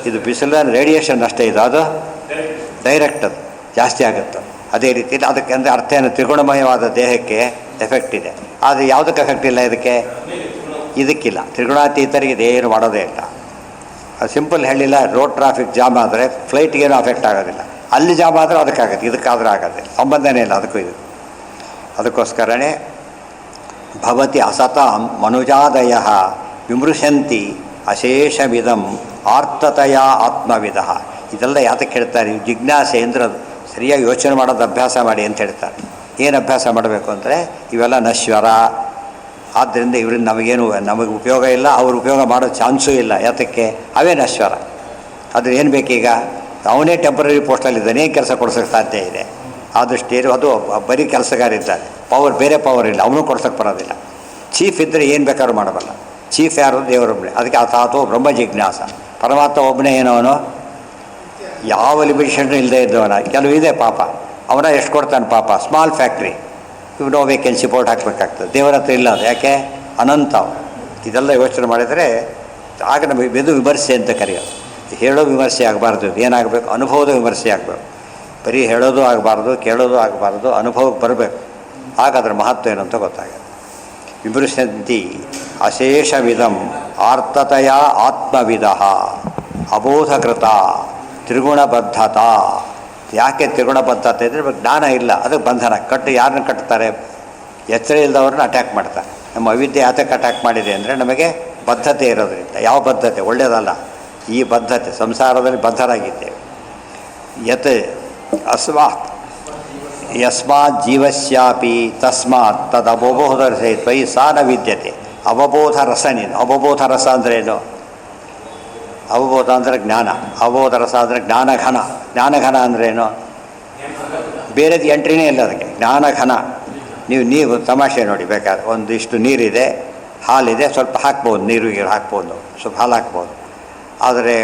ಇದು ಬಿಸಿಲು ರೇಡಿಯೇಷನ್ ಅಷ್ಟೇ, ಇದು ಅದು ಡೈರೆಕ್ಟ್ ಅದು ಜಾಸ್ತಿ ಆಗುತ್ತೆ. ಅದೇ ರೀತಿ ಅದಕ್ಕೆ ಅಂದರೆ ಅರ್ಥ ಏನು? ತ್ರಿಗುಣಮಯವಾದ ದೇಹಕ್ಕೆ ಎಫೆಕ್ಟ್ ಇದೆ. ಆದರೆ ಯಾವುದಕ್ಕೆ ಎಫೆಕ್ಟ್ ಇಲ್ಲ ಇದಕ್ಕೆ? ಇದಕ್ಕಿಲ್ಲ. ತ್ರಿಗುಣಾತೀತರಿಗೆ ಇದೇನು ಮಾಡೋದೇ ಇಲ್ಲ. ಅದು ಸಿಂಪಲ್ ಹೇಳಿಲ್ಲ. ರೋಡ್ ಟ್ರಾಫಿಕ್ ಜಾಮ್ ಆದರೆ ಫ್ಲೈಟ್ಗೇನು ಅಫೆಕ್ಟ್ ಆಗೋದಿಲ್ಲ. ಅಲ್ಲಿ ಜಾಮ್ ಆದರೆ ಅದಕ್ಕಾಗುತ್ತೆ, ಇದಕ್ಕಾದರೂ ಆಗೋದಿಲ್ಲ. ಸಂಬಂಧನೇ ಇಲ್ಲ ಅದಕ್ಕೂ ಇದು. ಅದಕ್ಕೋಸ್ಕರನೇ ಭವತಿ ಅಸತಾಂ ಮನುಜಾದಯ ವಿಮೃಶಂತಿ ಅಶೇಷವಿದಂ ಆರ್ತತಯ ಆತ್ಮವಿದ. ಇದೆಲ್ಲ ಯಾತಕ್ಕೆ ಹೇಳ್ತಾರೆ? ಜಿಜ್ಞಾಸೆ ಅಂದರೆ ಅದು ಸರಿಯಾಗಿ ಯೋಚನೆ ಮಾಡೋದು ಅಭ್ಯಾಸ ಮಾಡಿ ಅಂತ ಹೇಳ್ತಾರೆ. ಏನು ಅಭ್ಯಾಸ ಮಾಡಬೇಕು ಅಂದರೆ ಇವೆಲ್ಲ ನಶ್ವರ. ಆದ್ದರಿಂದ ಇವರಿಂದ ನಮಗೆ ಉಪಯೋಗ ಇಲ್ಲ, ಅವ್ರು ಉಪಯೋಗ ಮಾಡೋ ಚಾನ್ಸೂ ಇಲ್ಲ. ಯಾತಕ್ಕೆ? ಅವೇ ನಶ್ವರ. ಅದು ಏನು ಬೇಕೀಗ? ಅವನೇ ಟೆಂಪ್ರರಿ ಪೋಸ್ಟಲ್ಲಿದ್ದಾನೆ, ಏನು ಕೆಲಸ ಕೊಡ್ಸೋಕ್ಕೆ ಸಾಧ್ಯ ಇದೆ? ಆ ದೃಷ್ಟಿಯಲ್ಲಿ ಅದು ಬರೀ ಕೆಲಸಗಾರ ಇದ್ದಾನೆ, ಬೇರೆ ಪವರ್ ಇಲ್ಲ, ಅವನು ಕೊಡ್ಸೋಕ್ಕೆ ಬರೋದಿಲ್ಲ. ಚೀಫ್ ಇದ್ದರೆ ಏನು ಬೇಕಾದ್ರೂ ಮಾಡಬಲ್ಲ. ಚೀಫ್ ಯಾರು? ದೇವರೊಬ್ಬನೇ. ಅದಕ್ಕೆ ಅಥಾತೋ ಬ್ರಹ್ಮ ಜಿಜ್ಞಾಸ. ಪರಮಾತ್ಮ ಒಬ್ಬನೇ ಏನವನು? ಯಾವ ಲಿಮಿಟೇಷನ್ ಇಲ್ಲದೆ ಇದ್ದವನ. ಕೆಲವು ಇದೆ ಪಾಪ, ಅವನ ಎಷ್ಟು ಕೊಡ್ತಾನೆ ಪಾಪ. Small factory, no vacancy board ಹಾಕಬೇಕಾಗ್ತದೆ. ದೇವರ ಹತ್ರ ಇಲ್ಲ ಅದು. ಯಾಕೆ? ಅನಂತ. ಇದೆಲ್ಲ ಯೋಚನೆ ಮಾಡಿದರೆ ಆಗ ನಮಗೆ ವಿಮರ್ಶೆ ಅಂತ ಕರೆಯೋದು. ಹೇಳೋ ವಿಮರ್ಶೆ ಆಗಬಾರ್ದು. ಏನಾಗಬೇಕು? ಅನುಭವದ ವಿಮರ್ಶೆ ಆಗಬೇಕು. ಬರೀ ಹೇಳೋದು ಆಗಬಾರ್ದು, ಕೇಳೋದು ಆಗಬಾರ್ದು, ಅನುಭವಕ್ಕೆ ಬರಬೇಕು. ಆಗ ಅದರ ಮಹತ್ವ ಏನು ಅಂತ ಗೊತ್ತಾಗುತ್ತೆ. ವಿಮೃಶಂತಿ ಅಶೇಷವಿದಂ ಆರ್ತತಯ ಆತ್ಮವಿದ ಅಬೋಧಕೃತ ತ್ರಿಗುಣಬದ್ಧತಾ. ಯಾಕೆ ತ್ರಿಗುಣಬದ್ಧತೆ ಅಂದರೆ ಜ್ಞಾನ ಇಲ್ಲ, ಅದಕ್ಕೆ ಬಂಧನ. ಯಾರನ್ನ ಕಟ್ತಾರೆ? ಎಚ್ಚರ ಇಲ್ಲದವ್ರನ್ನ ಅಟ್ಯಾಕ್ ಮಾಡ್ತಾರೆ. ನಮ್ಮ ಅವಿದ್ಯೆ ಯಾತಕ್ಕೆ ಅಟ್ಯಾಕ್ ಮಾಡಿದೆ ಅಂದರೆ ನಮಗೆ ಬದ್ಧತೆ ಇರೋದ್ರಿಂದ. ಯಾವ ಬದ್ಧತೆ? ಒಳ್ಳೆಯದಲ್ಲ. ಈ ಬದ್ಧತೆ ಸಂಸಾರದಲ್ಲಿ ಬದ್ಧರಾಗಿದ್ದೇವೆ. ಯತ್ ಯಸ್ಮಾತ್ ಜೀವಸ್ಯಾಪಿ ತಸ್ಮಾತ್ ತದ್ ಅವಬೋಧ ರಸ ತ್ವಯಿ ಸಾ ನ ವಿದ್ಯತೆ. ಅವಬೋಧ ರಸ ನೀನು. ಅವಬೋಧ ರಸ ಅಂದ್ರೇನು? ಅವಬೋಧ ಅಂದರೆ ಜ್ಞಾನ, ಅವಬೋಧ ರಸ ಅಂದರೆ ಜ್ಞಾನಘನ. ಜ್ಞಾನಘನ ಅಂದ್ರೇನು? ಬೇರೆದು ಎಂಟ್ರಿನೇ ಇಲ್ಲ ಅದಕ್ಕೆ. ಜ್ಞಾನಘನ. ನೀವು ತಮಾಷೆ ನೋಡಿ, ಬೇಕಾದ್ರೆ ಒಂದಿಷ್ಟು ನೀರಿದೆ, ಹಾಲಿದೆ, ಸ್ವಲ್ಪ ಹಾಕ್ಬೋದು, ನೀರು ಹಾಕ್ಬೋದು, ಸ್ವಲ್ಪ ಹಾಲು ಹಾಕ್ಬೋದು. ಆದರೆ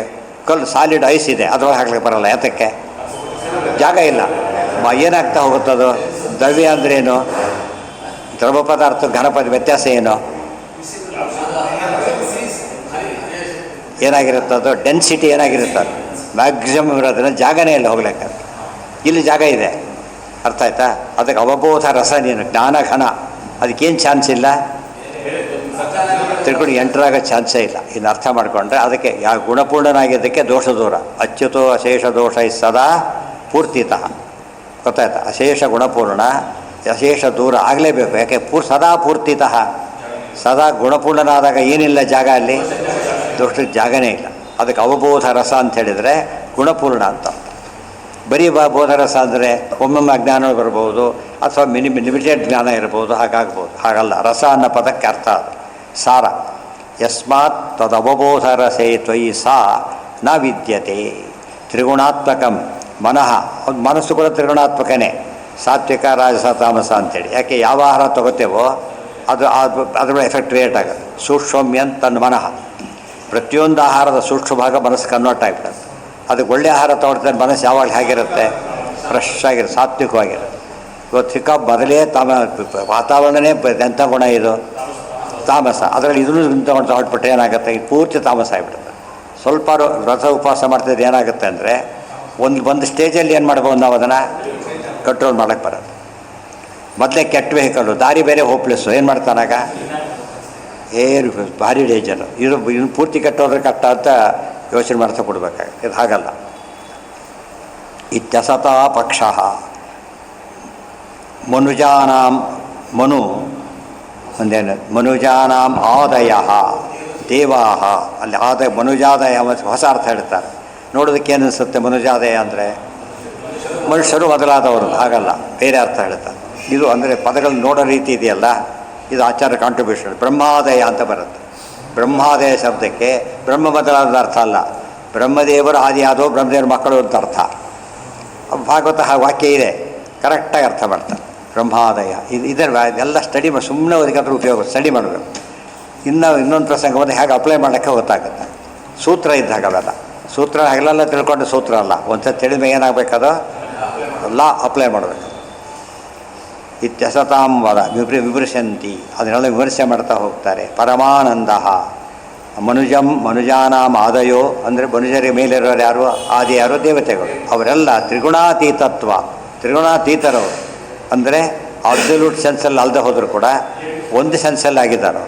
ಸಾಲಿಡ್ ಐಸ್ ಇದೆ, ಅದರೊಳಗೆ ಹಾಕ್ಲಿಕ್ಕೆ ಬರೋಲ್ಲ. ಯಾತಕ್ಕೆ? ಜಾಗ ಇಲ್ಲ. ಏನಾಗ್ತಾ ಹೋಗುತ್ತದು? ದ್ರವ್ಯ ಅಂದ್ರೇನು? ದ್ರವ ಪದಾರ್ಥ ಘನಪದ ವ್ಯತ್ಯಾಸ ಏನು? ಏನಾಗಿರುತ್ತದು? ಡೆನ್ಸಿಟಿ ಏನಾಗಿರುತ್ತದು? ಮ್ಯಾಕ್ಸಿಮಮ್ ಇರೋದನ್ನ ಜಾಗನೇ ಇಲ್ಲ ಹೋಗ್ಲಿಕ್ಕೆ. ಇಲ್ಲಿ ಜಾಗ ಇದೆ, ಅರ್ಥ ಆಯ್ತಾ? ಅದಕ್ಕೆ ಅವಬೋಧ ರಸ ನೀನು. ಜ್ಞಾನಘನ ಅದಕ್ಕೇನು ಚಾನ್ಸ್ ಇಲ್ಲ, ತಿಳ್ಕೊಂಡು ಎಂಟರಾಗೋ ಚಾನ್ಸೇ ಇಲ್ಲ. ಇನ್ನು ಅರ್ಥ ಮಾಡಿಕೊಂಡ್ರೆ ಅದಕ್ಕೆ ಯಾವ ಗುಣಪೂರ್ಣನಾಗಿದ್ದಕ್ಕೆ ದೋಷ ದೂರ. ಅಚ್ಯುತೋ ಅಶೇಷ ದೋಷ ಸದಾ ಪೂರ್ತಿತಃ. ಗೊತ್ತಾಯ್ತಾ? ಅಶೇಷ ಗುಣಪೂರ್ಣ, ಅಶೇಷ ದೂರ ಆಗಲೇಬೇಕು. ಯಾಕೆ ಸದಾ ಪೂರ್ತಿತಃ. ಸದಾ ಗುಣಪೂರ್ಣನಾದಾಗ ಏನಿಲ್ಲ ಜಾಗ, ಅಲ್ಲಿ ದೋಷಕ್ಕೆ ಜಾಗನೇ ಇಲ್ಲ. ಅದಕ್ಕೆ ಅವಬೋಧ ರಸ ಅಂತ ಹೇಳಿದರೆ ಗುಣಪೂರ್ಣ ಅಂತ. ಬರೀ ಬೋಧ ರಸ ಅಂದರೆ ಒಮ್ಮೊಮ್ಮೆ ಅಜ್ಞಾನ ಬರ್ಬೋದು, ಅಥವಾ ಲಿಮಿಟೆಡ್ ಜ್ಞಾನ ಇರ್ಬೋದು, ಹಾಗಾಗ್ಬೋದು. ಹಾಗಲ್ಲ, ರಸ ಅನ್ನೋ ಪದಕ್ಕೆ ಅರ್ಥ ಅದು ಸಾರ. ಯಸ್ಮಾತ್ ತದವಬೋಧ ರಸೇ ತ್ವಯಿ ಸಾ ನ ವಿದ್ಯತೆ. ತ್ರಿಗುಣಾತ್ಮಕಂ ಮನಃ. ಮನಸ್ಸು ಕೂಡ ತ್ರಿಗುಣಾತ್ಮಕನೇ, ಸಾತ್ವಿಕ ರಾಜಸ ತಾಮಸ ಅಂತೇಳಿ. ಯಾಕೆ ಯಾವ ಆಹಾರ ತಗೋತೇವೋ ಅದ್ರ ಎಫೆಕ್ಟ್ ಕ್ರಿಯೇಟ್ ಆಗುತ್ತೆ. ಸೂಕ್ಷ್ಮಮ್ಯಂತ ತನ್ನ ಮನಃ. ಪ್ರತಿಯೊಂದು ಆಹಾರದ ಸೂಕ್ಷ್ಮ ಭಾಗ ಮನಸ್ಸು ಕನ್ವರ್ಟ್ ಆಗಿಬಿಡುತ್ತೆ. ಅದಕ್ಕೆ ಒಳ್ಳೆ ಆಹಾರ ತಗೊಳ್ತಾರೆ, ಮನಸ್ಸು ಯಾವಾಗ ಹೇಗಿರುತ್ತೆ? ಫ್ರೆಶ್ ಆಗಿರುತ್ತೆ, ಸಾತ್ವಿಕವಾಗಿರುತ್ತೆ. ಇವತ್ತು ಸಿಕ್ಕ ಬದಲೇ ವಾತಾವರಣನೇ ಎಂಥ ಗುಣ ಇದು? ತಾಮಸ. ಅದರಲ್ಲಿ ಇದನ್ನು ತಗೊಂಡು ಹೊರಟ್ಬಿಟ್ರೆ ಏನಾಗುತ್ತೆ? ಇದು ಪೂರ್ತಿ ತಾಮಸ ಆಗಿಬಿಡುತ್ತೆ. ಸ್ವಲ್ಪ ವ್ರತ ಉಪವಾಸ ಮಾಡ್ತಿದ್ರೆ ಏನಾಗುತ್ತೆ ಅಂದರೆ ಒಂದು ಸ್ಟೇಜಲ್ಲಿ ಏನು ಮಾಡ್ಬೋದು ನಾವು ಅದನ್ನು ಕಂಟ್ರೋಲ್ ಮಾಡೋಕ್ಕೆ ಬರೋದು. ಮೊದಲೇ ಕೆಟ್ಟ ವೆಹಿಕಲ್ಲು, ದಾರಿ ಬೇರೆ ಹೋಪ್ಲೆಸ್ಸು, ಏನು ಮಾಡ್ತಾನಾಗ ಏನು ಭಾರಿ ಡೇಂಜರು. ಇನ್ನು ಪೂರ್ತಿ ಕೆಟ್ಟೋದ್ರೆ ಕಷ್ಟ ಅಂತ ಯೋಚನೆ ಮಾಡ್ತಾ ಕೊಡಬೇಕಾಗುತ್ತೆ. ಇದು ಹಾಗಲ್ಲ. ಇತ್ಯಸತ ಪಕ್ಷ ಮನುಜಾನಾಂ ಒಂದೇನು ಮನುಜಾನಾಂ ಆದಯ ದೇವಾಹ. ಅಲ್ಲಿ ಆದಾಯ ಮನುಜಾದಯ ಹೊಸ ಅರ್ಥ ಹೇಳ್ತಾರೆ. ನೋಡೋದಕ್ಕೆ ಏನು ಅನಿಸುತ್ತೆ ಮನುಜಾದಯ ಅಂದರೆ ಮನುಷ್ಯರು ಮೊದಲಾದವರು, ಹಾಗಲ್ಲ, ಬೇರೆ ಅರ್ಥ ಹೇಳ್ತಾರೆ. ಇದು ಅಂದರೆ ಪದಗಳು ನೋಡೋ ರೀತಿ ಇದೆಯಲ್ಲ, ಇದು ಆಚಾರ್ಯ ಕಾಂಟ್ರಿಬ್ಯೂಷನ್. ಬ್ರಹ್ಮಾದಯ ಅಂತ ಬರುತ್ತೆ. ಬ್ರಹ್ಮಾದಯ ಶಬ್ದಕ್ಕೆ ಬ್ರಹ್ಮ ಮೊದಲಾದ ಅರ್ಥ ಅಲ್ಲ, ಬ್ರಹ್ಮದೇವರು ಆದಿಯಾದವು ಬ್ರಹ್ಮದೇವರ ಮಕ್ಕಳು ಅಂತ ಅರ್ಥ. ಭಾಗವತ ವಾಕ್ಯ ಇದೆ, ಕರೆಕ್ಟಾಗಿ ಅರ್ಥ ಮಾಡ್ತಾರೆ. ಬ್ರಹ್ಮಾದಯ ಇದರ ಎಲ್ಲ ಸ್ಟಡಿ ಮಾಡಿ, ಸುಮ್ಮನೆ ಅದಕ್ಕಾದ್ರೂ ಉಪಯೋಗ ಸ್ಟಡಿ ಮಾಡಬೇಕು. ಇನ್ನೊಂದು ಪ್ರಸಂಗ ಬಂದು ಹೇಗೆ ಅಪ್ಲೈ ಮಾಡೋಕ್ಕೆ ಗೊತ್ತಾಗುತ್ತೆ. ಸೂತ್ರ ಇದ್ದಾಗ ಅವೆಲ್ಲ ಸೂತ್ರ ಹಗಲೆಲ್ಲ ತಿಳ್ಕೊಂಡು ಸೂತ್ರ ಅಲ್ಲ, ಒಂದ್ಸತಿ ತಿಳಿದ ಏನಾಗಬೇಕದು ಲಾ ಅಪ್ಲೈ ಮಾಡಬೇಕು. ಇತ್ಯಸತಾಂ ವದ ವಿಮೃಶಂತಿ, ಅದನ್ನೆಲ್ಲ ವಿಮರ್ಶೆ ಮಾಡ್ತಾ ಹೋಗ್ತಾರೆ. ಪರಮಾನಂದ ಮನುಜಾನಾಂ ಆದಯೋ ಅಂದರೆ ಮನುಜರಿಗೆ ಮೇಲಿರೋರು ಯಾರು? ಆದಿ ಯಾರು? ದೇವತೆಗಳು. ಅವರೆಲ್ಲ ತ್ರಿಗುಣಾತೀತರವರು. ಅಂದರೆ ಅಬ್ಸಲ್ಯೂಟ್ ಸೆನ್ಸಲ್ಲಿ ಅಲ್ಲದೆ ಹೋದರೂ ಕೂಡ ಒಂದು ಸೆನ್ಸಲ್ಲಿ ಆಗಿದ್ದಾರೆ.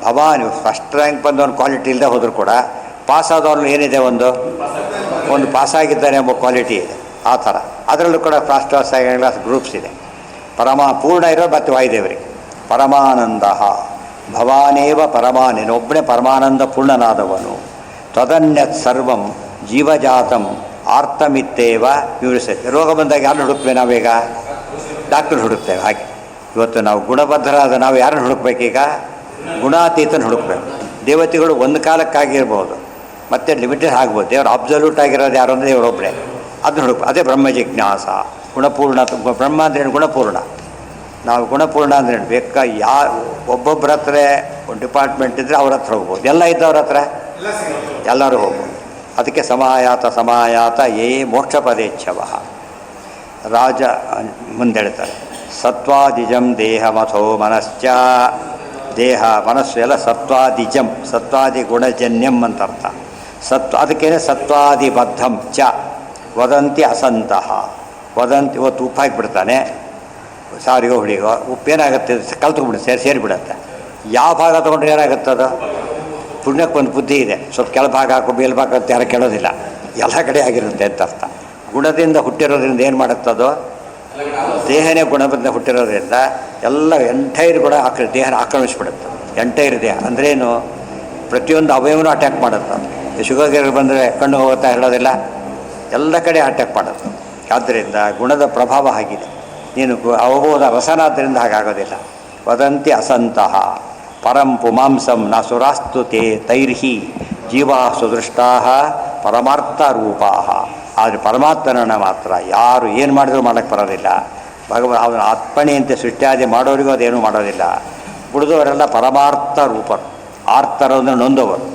ಭವಾನಿ ಫಸ್ಟ್ ರ್ಯಾಂಕ್ ಬಂದು ಒಂದು ಕ್ವಾಲಿಟಿ ಇಲ್ಲದೆ ಹೋದರೂ ಕೂಡ ಪಾಸ್ ಆದವ್ರಲ್ಲಿ ಏನಿದೆ, ಒಂದು ಪಾಸಾಗಿದ್ದಾರೆ ಎಂಬ ಕ್ವಾಲಿಟಿ ಇದೆ. ಆ ಥರ ಅದರಲ್ಲೂ ಕೂಡ first class second class groups ಇದೆ. ಪೂರ್ಣ ಇರೋ ಮತ್ತು ವಾಯುದೇವರಿಗೆ ಪರಮಾನಂದ ಭವಾನೇವ ಒಬ್ಬನೇ ಪರಮಾನಂದ ಪೂರ್ಣನಾದವನು. ತದನ್ಯತ್ ಸರ್ವಂ ಜೀವಜಾತಂ ಆರ್ತಮಿತ್ತೇವ ವಿವರಿಸುತ್ತೆ. ರೋಗ ಬಂದಾಗ ಯಾರನ್ನು ಹುಡುಕ್ತೇವೆ ನಾವೀಗ? ಡಾಕ್ಟರ್ ಹುಡುಕ್ತೇವೆ. ಹಾಗೆ ಇವತ್ತು ನಾವು ಗುಣಬದ್ಧರಾದ ನಾವು ಯಾರನ್ನು ಹುಡುಕ್ಬೇಕೀಗ? ಗುಣಾತೀತನ ಹುಡುಕ್ಬೇಕು. ದೇವತೆಗಳು ಒಂದು ಕಾಲಕ್ಕಾಗಿರ್ಬೋದು, ಮತ್ತು ಲಿಮಿಟೆಡ್ ಆಗ್ಬೋದು. ದೇವರು ಅಬ್ಸಲ್ಯೂಟ್ ಆಗಿರೋದು ಯಾರು ಅಂದರೆ ದೇವರೊಬ್ಬರೇ. ಅದನ್ನ ಹುಡುಕ್ಬೇಕು. ಅದೇ ಬ್ರಹ್ಮ ಜಿಜ್ಞಾಸ. ಗುಣಪೂರ್ಣ ಬ್ರಹ್ಮ ಅಂದ್ರೆ ಗುಣಪೂರ್ಣ. ನಾವು ಗುಣಪೂರ್ಣ ಅಂದರೆ ಒಬ್ಬೊಬ್ಬರ ಹತ್ರ ಒಂದು ಡಿಪಾರ್ಟ್ಮೆಂಟ್ ಇದ್ದರೆ ಅವ್ರ ಹತ್ರ ಹೋಗ್ಬೋದು. ಎಲ್ಲ ಇದ್ದವ್ರ ಹತ್ರ ಎಲ್ಲರೂ ಹೋಗ್ಬೋದು. ಅದಕ್ಕೆ ಸಮಾಯಾತ ಯೇ ಮೋಕ್ಷ ಪದೇಚ್ಛವ. ರಾಜ ಮುಂದೆಳ್ತಾರೆ. ಸತ್ವಾದಿಜಂ ದೇಹಮಥೋ ಮನಶ್ಚ. ದೇಹ ಮನಸ್ಸು ಎಲ್ಲ ಸತ್ವಾದಿಜಂ, ಸತ್ವಾದಿ ಗುಣಜನ್ಯಂ ಅಂತ ಅರ್ಥ. ಅದಕ್ಕೇನೆ ಸತ್ವಾದಿಬದ್ಧಂ ಚ ವದಂತಿ ಅಸಂತಹ. ವದಂತಿ ಇವತ್ತು ಉಪ್ಪು ಹಾಕಿಬಿಡ್ತಾನೆ, ಸಾರಿಗೋ ಹುಳಿಗೋ ಉಪ್ಪೇನಾಗುತ್ತೆ? ಕಲ್ತ್ಕೊಂಡ್ಬಿಡುತ್ತೆ, ಸೇರಿಬಿಡುತ್ತೆ. ಯಾವ ಭಾಗ ತೊಗೊಂಡ್ರೆ ಏನಾಗುತ್ತದು? ಪುಣ್ಯಕ್ಕೆ ಒಂದು ಬುದ್ಧಿ ಇದೆ. ಸ್ವಲ್ಪ ಕೆಳಭಾಗ ಹಾಕು ಮೇಲ್ಭಾಗ ಅಂತ ಯಾರು ಕೇಳೋದಿಲ್ಲ, ಎಲ್ಲ ಕಡೆ ಆಗಿರುತ್ತೆ ಅಂತ ಅರ್ಥ. ಗುಣದಿಂದ ಹುಟ್ಟಿರೋದ್ರಿಂದ ಏನು ಮಾಡುತ್ತದೋ? ದೇಹನೇ ಗುಣದಿಂದ ಹುಟ್ಟಿರೋದ್ರಿಂದ ಎಲ್ಲ ಎಂಟೈರ್ ಗುಣ ದೇಹನ ಆಕ್ರಮಿಸ್ಬಿಡುತ್ತೆ. ಎಂಟೈರ್ ದೇಹ ಅಂದ್ರೇನು? ಪ್ರತಿಯೊಂದು ಅವಯವೂ ಅಟ್ಯಾಕ್ ಮಾಡುತ್ತೆ. ಶುಗರ್ ಬಂದರೆ ಕಣ್ಣು ಹೋಗುತ್ತಾ ಹೇಳೋದಿಲ್ಲ, ಎಲ್ಲ ಕಡೆ ಅಟ್ಯಾಕ್ ಮಾಡುತ್ತೆ. ಆದ್ದರಿಂದ ಗುಣದ ಪ್ರಭಾವ ಆಗಿದೆ. ನೀನು ಅವಬೋಧ ರಸನಾದ್ದರಿಂದ ಹಾಗಾಗೋದಿಲ್ಲ. ವದಂತಿ ಅಸಂತಹ ಪರಂ ಪುಮಾಂಸಂ ನ ಸುರಾಸ್ತು ತೇ ತೈರ್ಹಿ ಜೀವಾ ಸುದೃಷ್ಟಾ ಪರಮಾರ್ಥ ರೂಪಾ. ಆದರೆ ಪರಮಾತ್ಮನನ್ನು ಮಾತ್ರ ಯಾರು ಏನು ಮಾಡಿದರೂ ಮಾಡೋಕ್ಕೆ ಬರೋದಿಲ್ಲ. ಅವನ ಅರ್ಪಣೆಯಂತೆ ಸೃಷ್ಟಿಯಾದಿ ಮಾಡೋರಿಗೂ ಅದೇನೂ ಮಾಡೋದಿಲ್ಲ. ಉಳಿದವರೆಲ್ಲ ಪರಮಾರ್ಥ ರೂಪರು, ಆರ್ತರನ್ನು ನೊಂದವರು,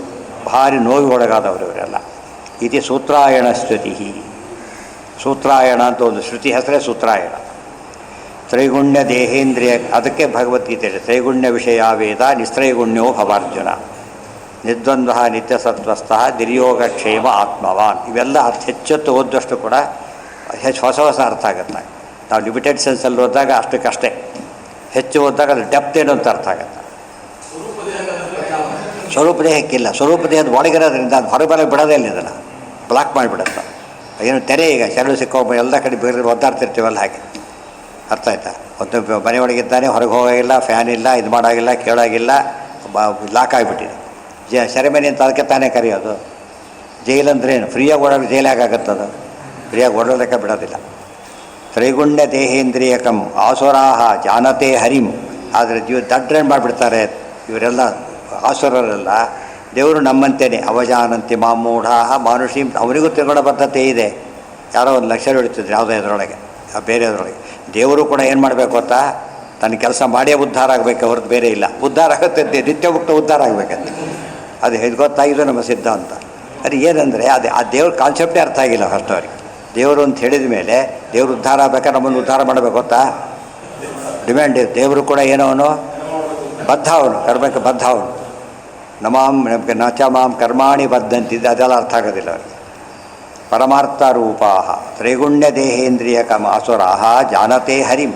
ಭಾರಿ ನೋವಿಗೊಳಗಾದವರು ಇವರೆಲ್ಲ. ಇತಿ ಸೂತ್ರಾಯಣ ಸ್ತುತಿ. ಸೂತ್ರಾಯಣ ಅಂತ ಒಂದು ಶ್ರುತಿ ಹೆಸರೇ ಸೂತ್ರಾಯಣ. ತ್ರೈಗುಣ್ಯ ದೇಹೇಂದ್ರಿಯ, ಅದಕ್ಕೆ ಭಗವದ್ಗೀತೆಯಲ್ಲಿ ತ್ರೈಗುಣ್ಯ ವಿಷಯ ವೇದ ನಿಸ್ತ್ರೈಗುಣ್ಯೋ ಭವಾರ್ಜುನ. ನಿರ್ದ್ವಂದ್ವ ನಿತ್ಯಸತ್ವಸ್ಥಃ ನಿರ್ಯೋಗಕ್ಷೇಮ ಆತ್ಮವಾನ್. ಇವೆಲ್ಲ ಹೆಚ್ಚೊತ್ತು ಓದಷ್ಟು ಕೂಡ ಹೊಸ ಅರ್ಥ ಆಗುತ್ತೆ. ನಾವು ಲಿಮಿಟೆಡ್ ಸೆನ್ಸಲ್ಲಿ ಓದಿದಾಗ ಅಷ್ಟಕ್ಕಷ್ಟೇ. ಹೆಚ್ಚು ಓದಿದಾಗ ಅದು ಡೆಪ್ತ್ ಏನು ಅಂತ ಅರ್ಥ ಆಗುತ್ತೆ. ಸ್ವರೂಪ ದೇಹಕ್ಕಿಲ್ಲ, ಸ್ವರೂಪ ದೇಹದ ಒಳಗಿರೋದ್ರಿಂದ ಅದು ಹೊರಬರ ಬಿಡೋದೇ ಇಲ್ಲ, ಇದನ್ನು ಬ್ಲಾಕ್ ಮಾಡಿಬಿಡುತ್ತೆ. ಏನು ತೆರೆ ಈಗ ಶರಳು ಸಿಕ್ಕೋಬ ಎಲ್ಲ ಕಡೆ ಬೇರೆ ಒದ್ದಾಡ್ತಿರ್ತೀವಲ್ಲ ಹಾಗೆ. ಅರ್ಥ ಆಯ್ತಾ? ಒಂದು ಮನೆಯೊಳಗಿದ್ದಾನೆ, ಹೊರಗೆ ಹೋಗೋಗಿಲ್ಲ, ಫ್ಯಾನ್ ಇಲ್ಲ, ಇದು ಮಾಡೋಗಿಲ್ಲ, ಕೇಳೋಗಿಲ್ಲ, ಲಾಕ್ ಆಗಿಬಿಟ್ಟಿದೆ. ಸೆರೆಮನಿ ಅಂತ ಅದಕ್ಕೆ ತಾನೇ ಕರೆಯೋದು. ಜೈಲಂದ್ರೇನು? ಫ್ರೀಯಾಗಿ ಓಡಾಡಿ ಜೈಲಾಗತ್ತದು, ಫ್ರೀಯಾಗಿ ಓಡೋದಕ್ಕೆ ಬಿಡೋದಿಲ್ಲ. ತ್ರೈಗುಣ್ಯ ದೇಹೇಂದ್ರಿಯಕಂ ಆಸುರಾಹ ಜಾನತೆ ಹರಿಂ. ಆದರೆ ದಡ್ರೇನು ಮಾಡಿಬಿಡ್ತಾರೆ ಇವರೆಲ್ಲ, ಆಸುರರೆಲ್ಲ. ದೇವರು ನಮ್ಮಂತೇನೆ ಅವಜಾನಂತಿ ಮಾಮೂಢಾಹ ಮಾನುಷೀಂ. ಅವರಿಗೂ ತಿರುಗಣ ಬದ್ಧತೆ ಇದೆ. ಯಾರೋ ಒಂದು ಲಕ್ಷ ಹಿಡಿತಿದ್ರು ಯಾವುದೋ ಇದರೊಳಗೆ, ಬೇರೆಯದ್ರೊಳಗೆ. ದೇವರು ಕೂಡ ಏನು ಮಾಡಬೇಕು ಅಂತ, ತನ್ನ ಕೆಲಸ ಮಾಡೇ ಉದ್ಧಾರ ಆಗಬೇಕು, ಹೊರತು ಬೇರೆ ಇಲ್ಲ. ಉದ್ಧಾರ ಆಗುತ್ತೆ, ನಿತ್ಯ ಮುಕ್ತ ಉದ್ಧಾರ ಆಗಬೇಕಂತ. ಅದು ಗೊತ್ತಾಗಿದ್ದು ನಮ್ಮ ಸಿದ್ಧಾಂತ. ಅದು ಏನಂದರೆ ಆ ದೇವ್ರ ಕಾನ್ಸೆಪ್ಟೇ ಅರ್ಥ ಆಗಿಲ್ಲ ಫಸ್ಟ್ ಅವ್ರಿಗೆ. ದೇವರು ಅಂತ ಹೇಳಿದ ಮೇಲೆ ದೇವರು ಉದ್ಧಾರ ಆಗ್ಬೇಕಾದ್ರೆ ನಮ್ಮನ್ನು ಉದ್ಧಾರ ಮಾಡಬೇಕು ಗೊತ್ತಾ, ಡಿಮ್ಯಾಂಡ್ ಇದೆ. ದೇವರು ಕೂಡ ಏನೋ ಅವನು ಬದ್ಧ, ಅವನು ಕರ್ಮಕ್ಕೆ ಬದ್ಧ. ಅವನು ನಮಾಂ ನಚ ಮಾಂ ಕರ್ಮಾಣಿ ಬದ್ಧಂತಿದ್ದ, ಅದೆಲ್ಲ ಅರ್ಥ ಆಗೋದಿಲ್ಲ ಅವರಿಗೆ. ಪರಮಾರ್ಥ ರೂಪಾಹ ತ್ರೈಗುಣ್ಯ ದೇಹೇಂದ್ರಿಯಕಂ ಆಸುರಾಹ ಜಾನತೆ ಹರಿಂ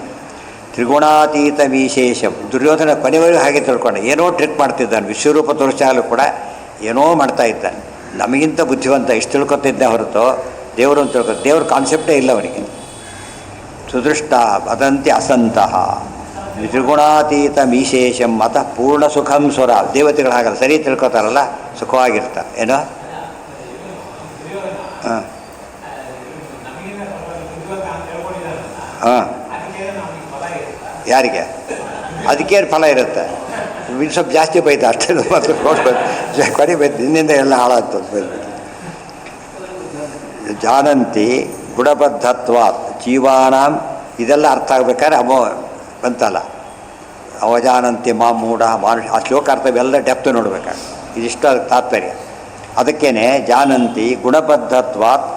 ತ್ರಿಗುಣಾತೀತ ವಿಶೇಷಂ. ದುರ್ಯೋಧನ ಕೊನೆವರೆಗೂ ಹಾಗೆ ತಿಳ್ಕೊಂಡ. ಏನೋ ಟ್ರಿಕ್ ಮಾಡ್ತಿದ್ದಾನೆ, ವಿಶ್ವರೂಪ ತೋರಿಸಾಗಲೂ ಕೂಡ ಏನೋ ಮಾಡ್ತಾ ಇದ್ದಾನೆ. ನಮಗಿಂತ ಬುದ್ಧಿವಂತ ಇಷ್ಟು ತಿಳ್ಕೊತಿದ್ದೆ ಹೊರತು ದೇವರು ಅಂತ ತಿಳ್ಕೊ, ದೇವ್ರ ಕಾನ್ಸೆಪ್ಟೇ ಇಲ್ಲ ಅವನಿಗೆ. ಸುದೃಷ್ಟ ವದಂತಿ ಅಸಂತಹ ತ್ರಿಗುಣಾತೀತ ವಿಶೇಷಂ ಅತಃ ಪೂರ್ಣ ಸುಖಂ ಸುರ. ದೇವತೆಗಳು ಹಾಗಲ್ಲ, ಸರಿ ತಿಳ್ಕೊತಾರಲ್ಲ, ಸುಖವಾಗಿರ್ತಾರೆ. ಏನೋ ಹಾಂ ಹಾಂ ಯಾರಿಗೆ? ಅದಕ್ಕೇನು ಫಲ ಇರುತ್ತೆ? ಇನ್ನು ಸ್ವಲ್ಪ ಜಾಸ್ತಿ ಬೈತಾ ಅಷ್ಟೇ, ಮತ್ತು ನೋಡ್ಬೇಕು ಕೊನೆ ಬೈತು, ನಿನ್ನಿಂದ ಎಲ್ಲ ಹಾಳಾಗ್ತದೆ ಬೈದ್ಬಿಟ್ಟು. ಜಾನಂತಿ ಗುಣಬದ್ಧತ್ವ ಜೀವಾನಾಂ. ಇದೆಲ್ಲ ಅರ್ಥ ಆಗ್ಬೇಕಾದ್ರೆ ಬಂತಲ್ಲ, ಅವಜಾನಂತಿ ಮೂಢ ಮಾನುಷ. ಆ ಶ್ಲೋಕ ಅರ್ಥ ಎಲ್ಲ ಡೆಪ್ತ್ ನೋಡ್ಬೇಕಾದ್ರೆ ಇದಿಷ್ಟು ಅದಕ್ಕೆ ತಾತ್ಪರ್ಯ. ಅದಕ್ಕೇನೆ ಜಾನಂತಿ ಗುಣಬದ್ಧತ್ವಾತ್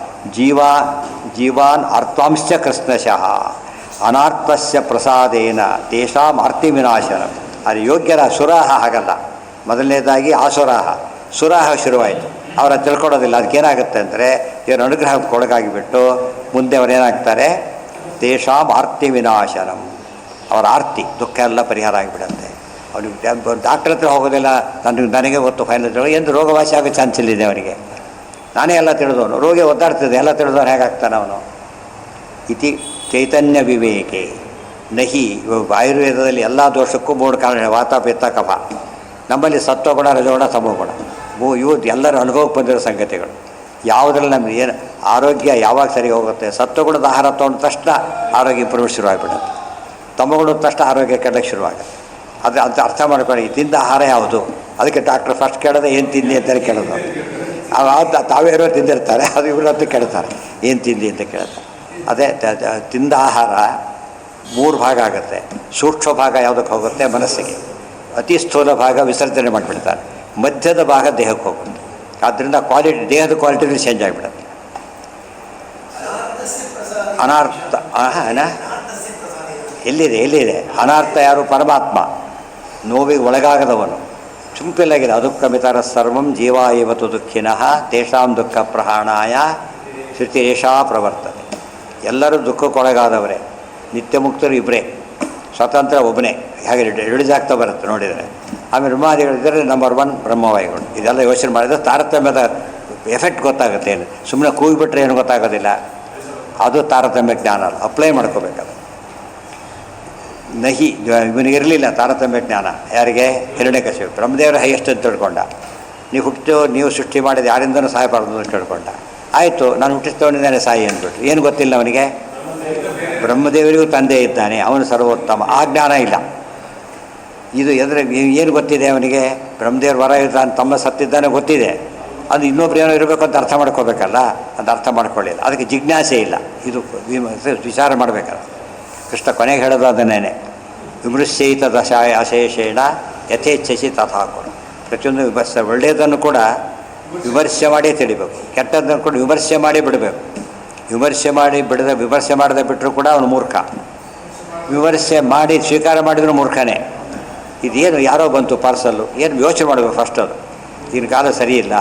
ಜೀವಾನ್ ಅರ್ಥಾಂಶ ಕೃಷ್ಣಶಃ ಅನಾರ್ಥಸ್ಯ ಪ್ರಸಾದೇನ ತೇಷಾಂ ಆರ್ತಿ ವಿನಾಶನ. ಅದು ಯೋಗ್ಯರ ಸುರಾಹ ಹಾಗಲ್ಲ. ಮೊದಲನೇದಾಗಿ ಆಸುರಾಹ, ಸುರಾಹ ಶುರುವಾಯಿತು. ಅವರ ತಿಳ್ಕೊಳೋದಿಲ್ಲ. ಅದಕ್ಕೇನಾಗುತ್ತೆ ಅಂದರೆ ಇವರು ಅನುಗ್ರಹಕ್ಕೆ ಒಳಗಾಗಿಬಿಟ್ಟು ಮುಂದೆ ಅವರೇನಾಗ್ತಾರೆ, ತೇಷಾಂ ಆರ್ತಿ ವಿನಾಶನಂ. ಅವರ ಆರ್ತಿ ದುಃಖ ಎಲ್ಲ ಪರಿಹಾರ ಆಗಿಬಿಡುತ್ತೆ. ಅವನಿಗೆ ಡಾಕ್ಟ್ರ್ ಹತ್ರ ಹೋಗೋದಿಲ್ಲ, ನನಗೆ ಗೊತ್ತು ಫೈನಲ್ ಎಂದು ರೋಗವಾಸಿ ಆಗೋ ಚಾನ್ಸ್ ಇಲ್ಲಿದೆ ಅವನಿಗೆ. ನಾನೇ ಎಲ್ಲ ತಿಳಿದವನು, ರೋಗಿ ಒದ್ದಾಡ್ತಿದ್ದೆ, ಎಲ್ಲ ತಿಳಿದವನು ಹೇಗಾಗ್ತಾನೆ ಅವನು? ಇತಿ ಚೈತನ್ಯ ವಿವೇಕೆ ನಹಿ. ಆಯುರ್ವೇದದಲ್ಲಿ ಎಲ್ಲ ದೋಷಕ್ಕೂ 3 ಕಾರಣ: ವಾತ ಪಿತ್ತ ಕಫ. ನಮ್ಮಲ್ಲಿ ಸತ್ವಗುಣ ರಜೋಗುಣ ತಮೋಗುಣ. ಇವು ಎಲ್ಲರೂ ಅನುಭವಕ್ಕೆ ಬಂದಿರೋ ಸಂಗತಿಗಳು. ಯಾವುದ್ರಲ್ಲಿ ನಮ್ಗೆ ಏನು ಆರೋಗ್ಯ ಯಾವಾಗ ಸರಿ ಹೋಗುತ್ತೆ? ಸತ್ವಗುಣದ ಆಹಾರ ತೊಗೊಂಡ ತಕ್ಷಣ ಆರೋಗ್ಯ ಇಂಪ್ರೂವ್ಮೆಂಟ್ ಶುರುವಾಗ್ಬಿಡುತ್ತೆ. ತಮೋಗುಣದ ತಕ್ಷಣ ಆರೋಗ್ಯ ಕೆಡಕ್ಕೆ ಶುರುವಾಗುತ್ತೆ. ಅದು ಅರ್ಥ ಮಾಡ್ಕೊಳ್ಳಿ. ತಿಂದ ಆಹಾರ ಯಾವುದು? ಅದಕ್ಕೆ ಡಾಕ್ಟ್ರ್ ಫಸ್ಟ್ ಕೇಳೋದು ಏನು ತಿಂದಿ ಅಂತಲೇ ಕೇಳೋದು. ತಾವೇನೋ ತಿಂದಿರ್ತಾರೆ, ಅದು ಇವ್ರದ್ದು ಕೇಳ್ತಾರೆ ಏನು ತಿಂದಿ ಅಂತ ಕೇಳ್ತಾರೆ. ಅದೇ ತಿಂದ ಆಹಾರ 3 ಭಾಗ ಆಗುತ್ತೆ. ಸೂಕ್ಷ್ಮ ಭಾಗ ಯಾವುದಕ್ಕೆ ಹೋಗುತ್ತೆ? ಮನಸ್ಸಿಗೆ. ಅತಿ ಸ್ಥೂಲ ಭಾಗ ವಿಸರ್ಜನೆ ಮಾಡಿಬಿಡ್ತಾರೆ. ಮಧ್ಯದ ಭಾಗ ದೇಹಕ್ಕೆ ಹೋಗುತ್ತೆ. ಆದ್ದರಿಂದ ಕ್ವಾಲಿಟಿ, ದೇಹದ ಕ್ವಾಲಿಟಿನೂ ಚೇಂಜ್ ಆಗಿಬಿಡುತ್ತೆ. ಅನಾರ್ಥ ಎಲ್ಲಿದೆ? ಅನಾರ್ಥ ಯಾರು? ಪರಮಾತ್ಮ. ನೋವಿಗೆ ಒಳಗಾಗದವನು, ಸಿಂಪಲ್ಲಾಗಿದೆ. ಅದುಃಖಮಿತರ ಸರ್ವಂ ಜೀವ ಇವತ್ತು ದುಃಖಿನಃ ತೇಷಾಂ ದುಃಖ ಪ್ರಹಾಣಾಯ ಶ್ರುತಿರೇಷಾ ಪ್ರವರ್ತನೆ. ಎಲ್ಲರೂ ದುಃಖಕ್ಕೊಳಗಾದವರೇ. ನಿತ್ಯ ಮುಕ್ತರು ಇಬ್ಬರೇ, ಸ್ವತಂತ್ರ ಒಬ್ಬನೇ. ಹಾಗೆ ರಿಲೀಸ್ ಆಗ್ತಾ ಬರುತ್ತೆ ನೋಡಿದರೆ. ಆಮೇಲೆ ಬ್ರಹ್ಮಾದಿಗಳಿದ್ದರೆ ನಂಬರ್ 1 ಬ್ರಹ್ಮವಾಯುಗಳು. ಇದೆಲ್ಲ ಯೋಚನೆ ಮಾಡಿದರೆ ತಾರತಮ್ಯದ ಎಫೆಕ್ಟ್ ಗೊತ್ತಾಗುತ್ತೆ. ಏನು ಸುಮ್ಮನೆ ಕೂಗಿಬಿಟ್ರೆ ಏನು ಗೊತ್ತಾಗೋದಿಲ್ಲ. ಅದು ತಾರತಮ್ಯ ಜ್ಞಾನ. ಅಪ್ಲೈ ಮಾಡ್ಕೋಬೇಕದು. ನಹಿ ಇವನಿಗಿರಲಿಲ್ಲ ತಾರತಮ್ಯ ಜ್ಞಾನ. ಯಾರಿಗೆ? ಹಿರಣ್ಯಕಶಿಪು. ಬ್ರಹ್ಮದೇವರ ಹೈಯೆಸ್ಟ್ ಅಂತ ತಿಳ್ಕೊಂಡ. ನೀವು ಸೃಷ್ಟಿ ಮಾಡಿದ ಯಾರಿಂದನೂ ಸಾಯಬಾರ್ದು ಅಂತ ತಿಳ್ಕೊಂಡ. ಆಯಿತು, ನಾನು ಹುಟ್ಟಿಸ್ತವನಿಂದಾನೆ ಸಾಯಿ ಅಂದ್ಬಿಟ್ರು. ಏನು ಗೊತ್ತಿಲ್ಲ ಅವನಿಗೆ? ಬ್ರಹ್ಮದೇವರಿಗೂ ತಂದೆ ಇದ್ದಾನೆ, ಅವನು ಸರ್ವೋತ್ತಮ. ಆ ಜ್ಞಾನ ಇಲ್ಲ. ಇದು ಏನು ಗೊತ್ತಿದೆ ಅವನಿಗೆ? ಬ್ರಹ್ಮದೇವ್ರ ವರ ಇರ್ತಾನೆ, ತಮ್ಮ ಸತ್ತಿದ್ದಾನೆ ಗೊತ್ತಿದೆ. ಅದು ಇನ್ನೊಬ್ರು ಏನೋ ಇರಬೇಕು ಅಂತ ಅರ್ಥ ಮಾಡ್ಕೋಬೇಕಲ್ಲ, ಅದು ಅರ್ಥ ಮಾಡ್ಕೊಳ್ಳಿಲ್ಲ. ಅದಕ್ಕೆ ಜಿಜ್ಞಾಸೆ ಇಲ್ಲ. ಇದು ವಿಚಾರ ಮಾಡಬೇಕಲ್ಲ. ಕೃಷ್ಣ ಕೊನೆಗೆ ಹೇಳೋದು ಅದನ್ನೇ, ವಿಮೃಶ್ಯೈತ ದಶಾಯ ಅಶೇಷೇಣ ಯಥೇಚ್ಛಸಿ ತಥಾಕುರು. ಪ್ರತಿಯೊಂದು ವಿಮರ್ಶೆ, ಒಳ್ಳೆಯದನ್ನು ಕೂಡ ವಿಮರ್ಶೆ ಮಾಡಿ ತಿಳಿಬೇಕು, ಕೆಟ್ಟದ್ದನ್ನು ಕೂಡ ವಿಮರ್ಶೆ ಮಾಡಿ ಬಿಡಬೇಕು. ವಿಮರ್ಶೆ ಮಾಡದೆ ಬಿಟ್ಟರು ಕೂಡ ಅವನು ಮೂರ್ಖ. ವಿಮರ್ಶೆ ಮಾಡಿ ಸ್ವೀಕಾರ ಮಾಡಿದ್ರು ಮೂರ್ಖನೇ. ಇದೇನು ಯಾರೋ ಬಂತು ಪಾರ್ಸಲ್ಲು, ಏನು ಯೋಚನೆ ಮಾಡಬೇಕು ಫಸ್ಟ್. ಅದು ಈಗಿನ ಕಾಲ ಸರಿ ಇಲ್ಲ,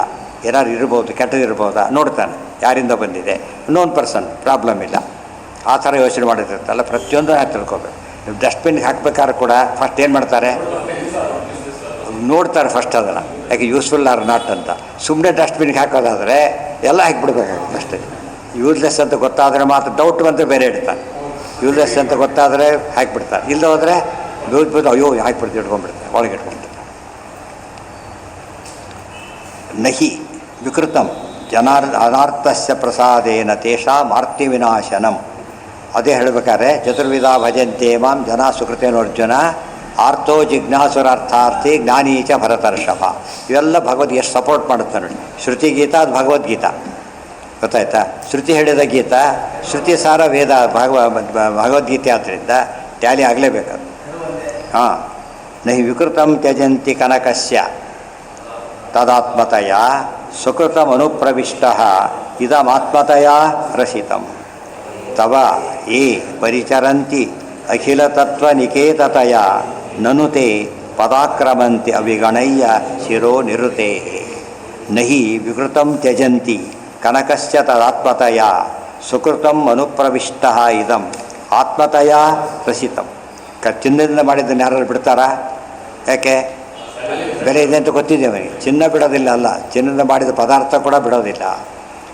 ಏನಾದ್ರು ಇರ್ಬೋದು, ಕೆಟ್ಟದಿರ್ಬೋದಾ ನೋಡ್ತಾನೆ. ಯಾರಿಂದ ಬಂದಿದೆ, ಇನ್ನೊಂದು ಪರ್ಸನ್, ಪ್ರಾಬ್ಲಮ್ ಇಲ್ಲ. ಆ ಥರ ಯೋಚನೆ ಮಾಡಿರ್ತಾರಲ್ಲ, ಪ್ರತಿಯೊಂದು ತಿಳ್ಕೊಬೇಕು. ಡಸ್ಟ್ಬಿನ್ಗೆ ಹಾಕ್ಬೇಕಾದ್ರೆ ಕೂಡ ಫಸ್ಟ್ ಏನು ಮಾಡ್ತಾರೆ, ನೋಡ್ತಾರೆ ಫಸ್ಟ್ ಅದನ್ನು, ಯಾಕೆ ಯೂಸ್ಫುಲ್ ಆರ್ ನಾಟ್ ಅಂತ. ಸುಮ್ಮನೆ ಡಸ್ಟ್ಬಿನ್ಗೆ ಹಾಕೋದಾದರೆ ಎಲ್ಲ ಹಾಕಿಬಿಡ್ಬೇಕಾಗುತ್ತೆ ಅಷ್ಟೇ. ಯೂಸ್ಲೆಸ್ ಅಂತ ಗೊತ್ತಾದರೆ ಮಾತ್ರ, ಡೌಟ್ ಬಂದರೆ ಬೇರೆ ಇಡ್ತಾರೆ. ಯೂಸ್ಲೆಸ್ ಅಂತ ಗೊತ್ತಾದರೆ ಹಾಕಿಬಿಡ್ತಾರೆ, ಇಲ್ಲ ಹೋದರೆ ಬೀಳ್ಬೋದು, ಅಯ್ಯೋ ಹಾಕಿಬಿಡ್ತೀವಿ, ಇಟ್ಕೊಂಡ್ಬಿಡ್ತಾರೆ, ಒಳಗೆ ಇಟ್ಕೊಂಡ್ಬಿಡ್ತಾರೆ. ನಹಿ ವಿಕೃತಂ ಅನಾರ್ಥಸ್ಯ ಪ್ರಸಾದೇನ ತೇಷಾಂ ಆರ್ತಿ ವಿನಾಶನಂ. ಅದೇ ಹೇಳಬೇಕಾದ್ರೆ ಚತುರ್ವಿಧ ಭಜಂತೆ ಮಾಂ ಜನ ಸುಕೃತೇನೋರ್ಜುನ ಆರ್ತೋ ಜಿಜ್ಞಾಸುರಾರ್ಥಾರ್ಥಿ ಜ್ಞಾನೀಚ ಭರತರ್ಷಭ. ಇವೆಲ್ಲ ಭಗವದ್ಗೀತೆ ಎಷ್ಟು ಸಪೋರ್ಟ್ ಮಾಡುತ್ತೆ ನೋಡಿ. ಶ್ರುತಿ ಗೀತಾ ಅದು ಭಗವದ್ಗೀತಾ, ಗೊತ್ತಾಯ್ತಾ? ಶ್ರುತಿ ಹೇಳಿದ ಗೀತಾ, ಶ್ರುತಿ ಸಾರ ವೇದ ಭಗವದ್ಗೀತೆ ಆದ್ದರಿಂದ ಟ್ಯಾಲಿ ಆಗಲೇಬೇಕು. ಹಾಂ, ನಹಿ ವಿಕೃತಂ ತ್ಯಜಂತಿ ಕನಕಸ್ಯ ತದಾತ್ಮತಯ ಸುಕೃತಂ ಅನುಪ್ರವಿಷ್ಟ ಇದಮಾತ್ಮತಯ ರಸಿತಂ ತವ ಯೇ ಪರಿಚರಂತಿ ಅಖಿಲತತ್ವನಿಕೇತತಯ ನನುತೆ ಪದಾಕ್ರಮಂತಿ ಅವಿಗಣಯ್ಯ ಶಿರೋ ನಿರುತೆ. ನಹಿ ವಿಕೃತಂ ತ್ಯಜಂತಿ ಕನಕಸ್ಯ ತದಾತ್ಮತಯ ಸುಕೃತಂ ಅನುಪ್ರವಿಷ್ಟ ಇದಂ ಆತ್ಮತಯ ರಸಿತಂ. ಚಿನ್ನದಿಂದ ಮಾಡಿದ್ದನ್ನು ಯಾರು ಬಿಡ್ತಾರಾ? ಯಾಕೆ? ಬೆಲೆ ಇದೆ ಅಂತ ಗೊತ್ತಿದೆ ಅವನಿಗೆ. ಚಿನ್ನ ಬಿಡೋದಿಲ್ಲ, ಅಲ್ಲ, ಚಿನ್ನದಿಂದ ಮಾಡಿದ ಪದಾರ್ಥ ಕೂಡ ಬಿಡೋದಿಲ್ಲ.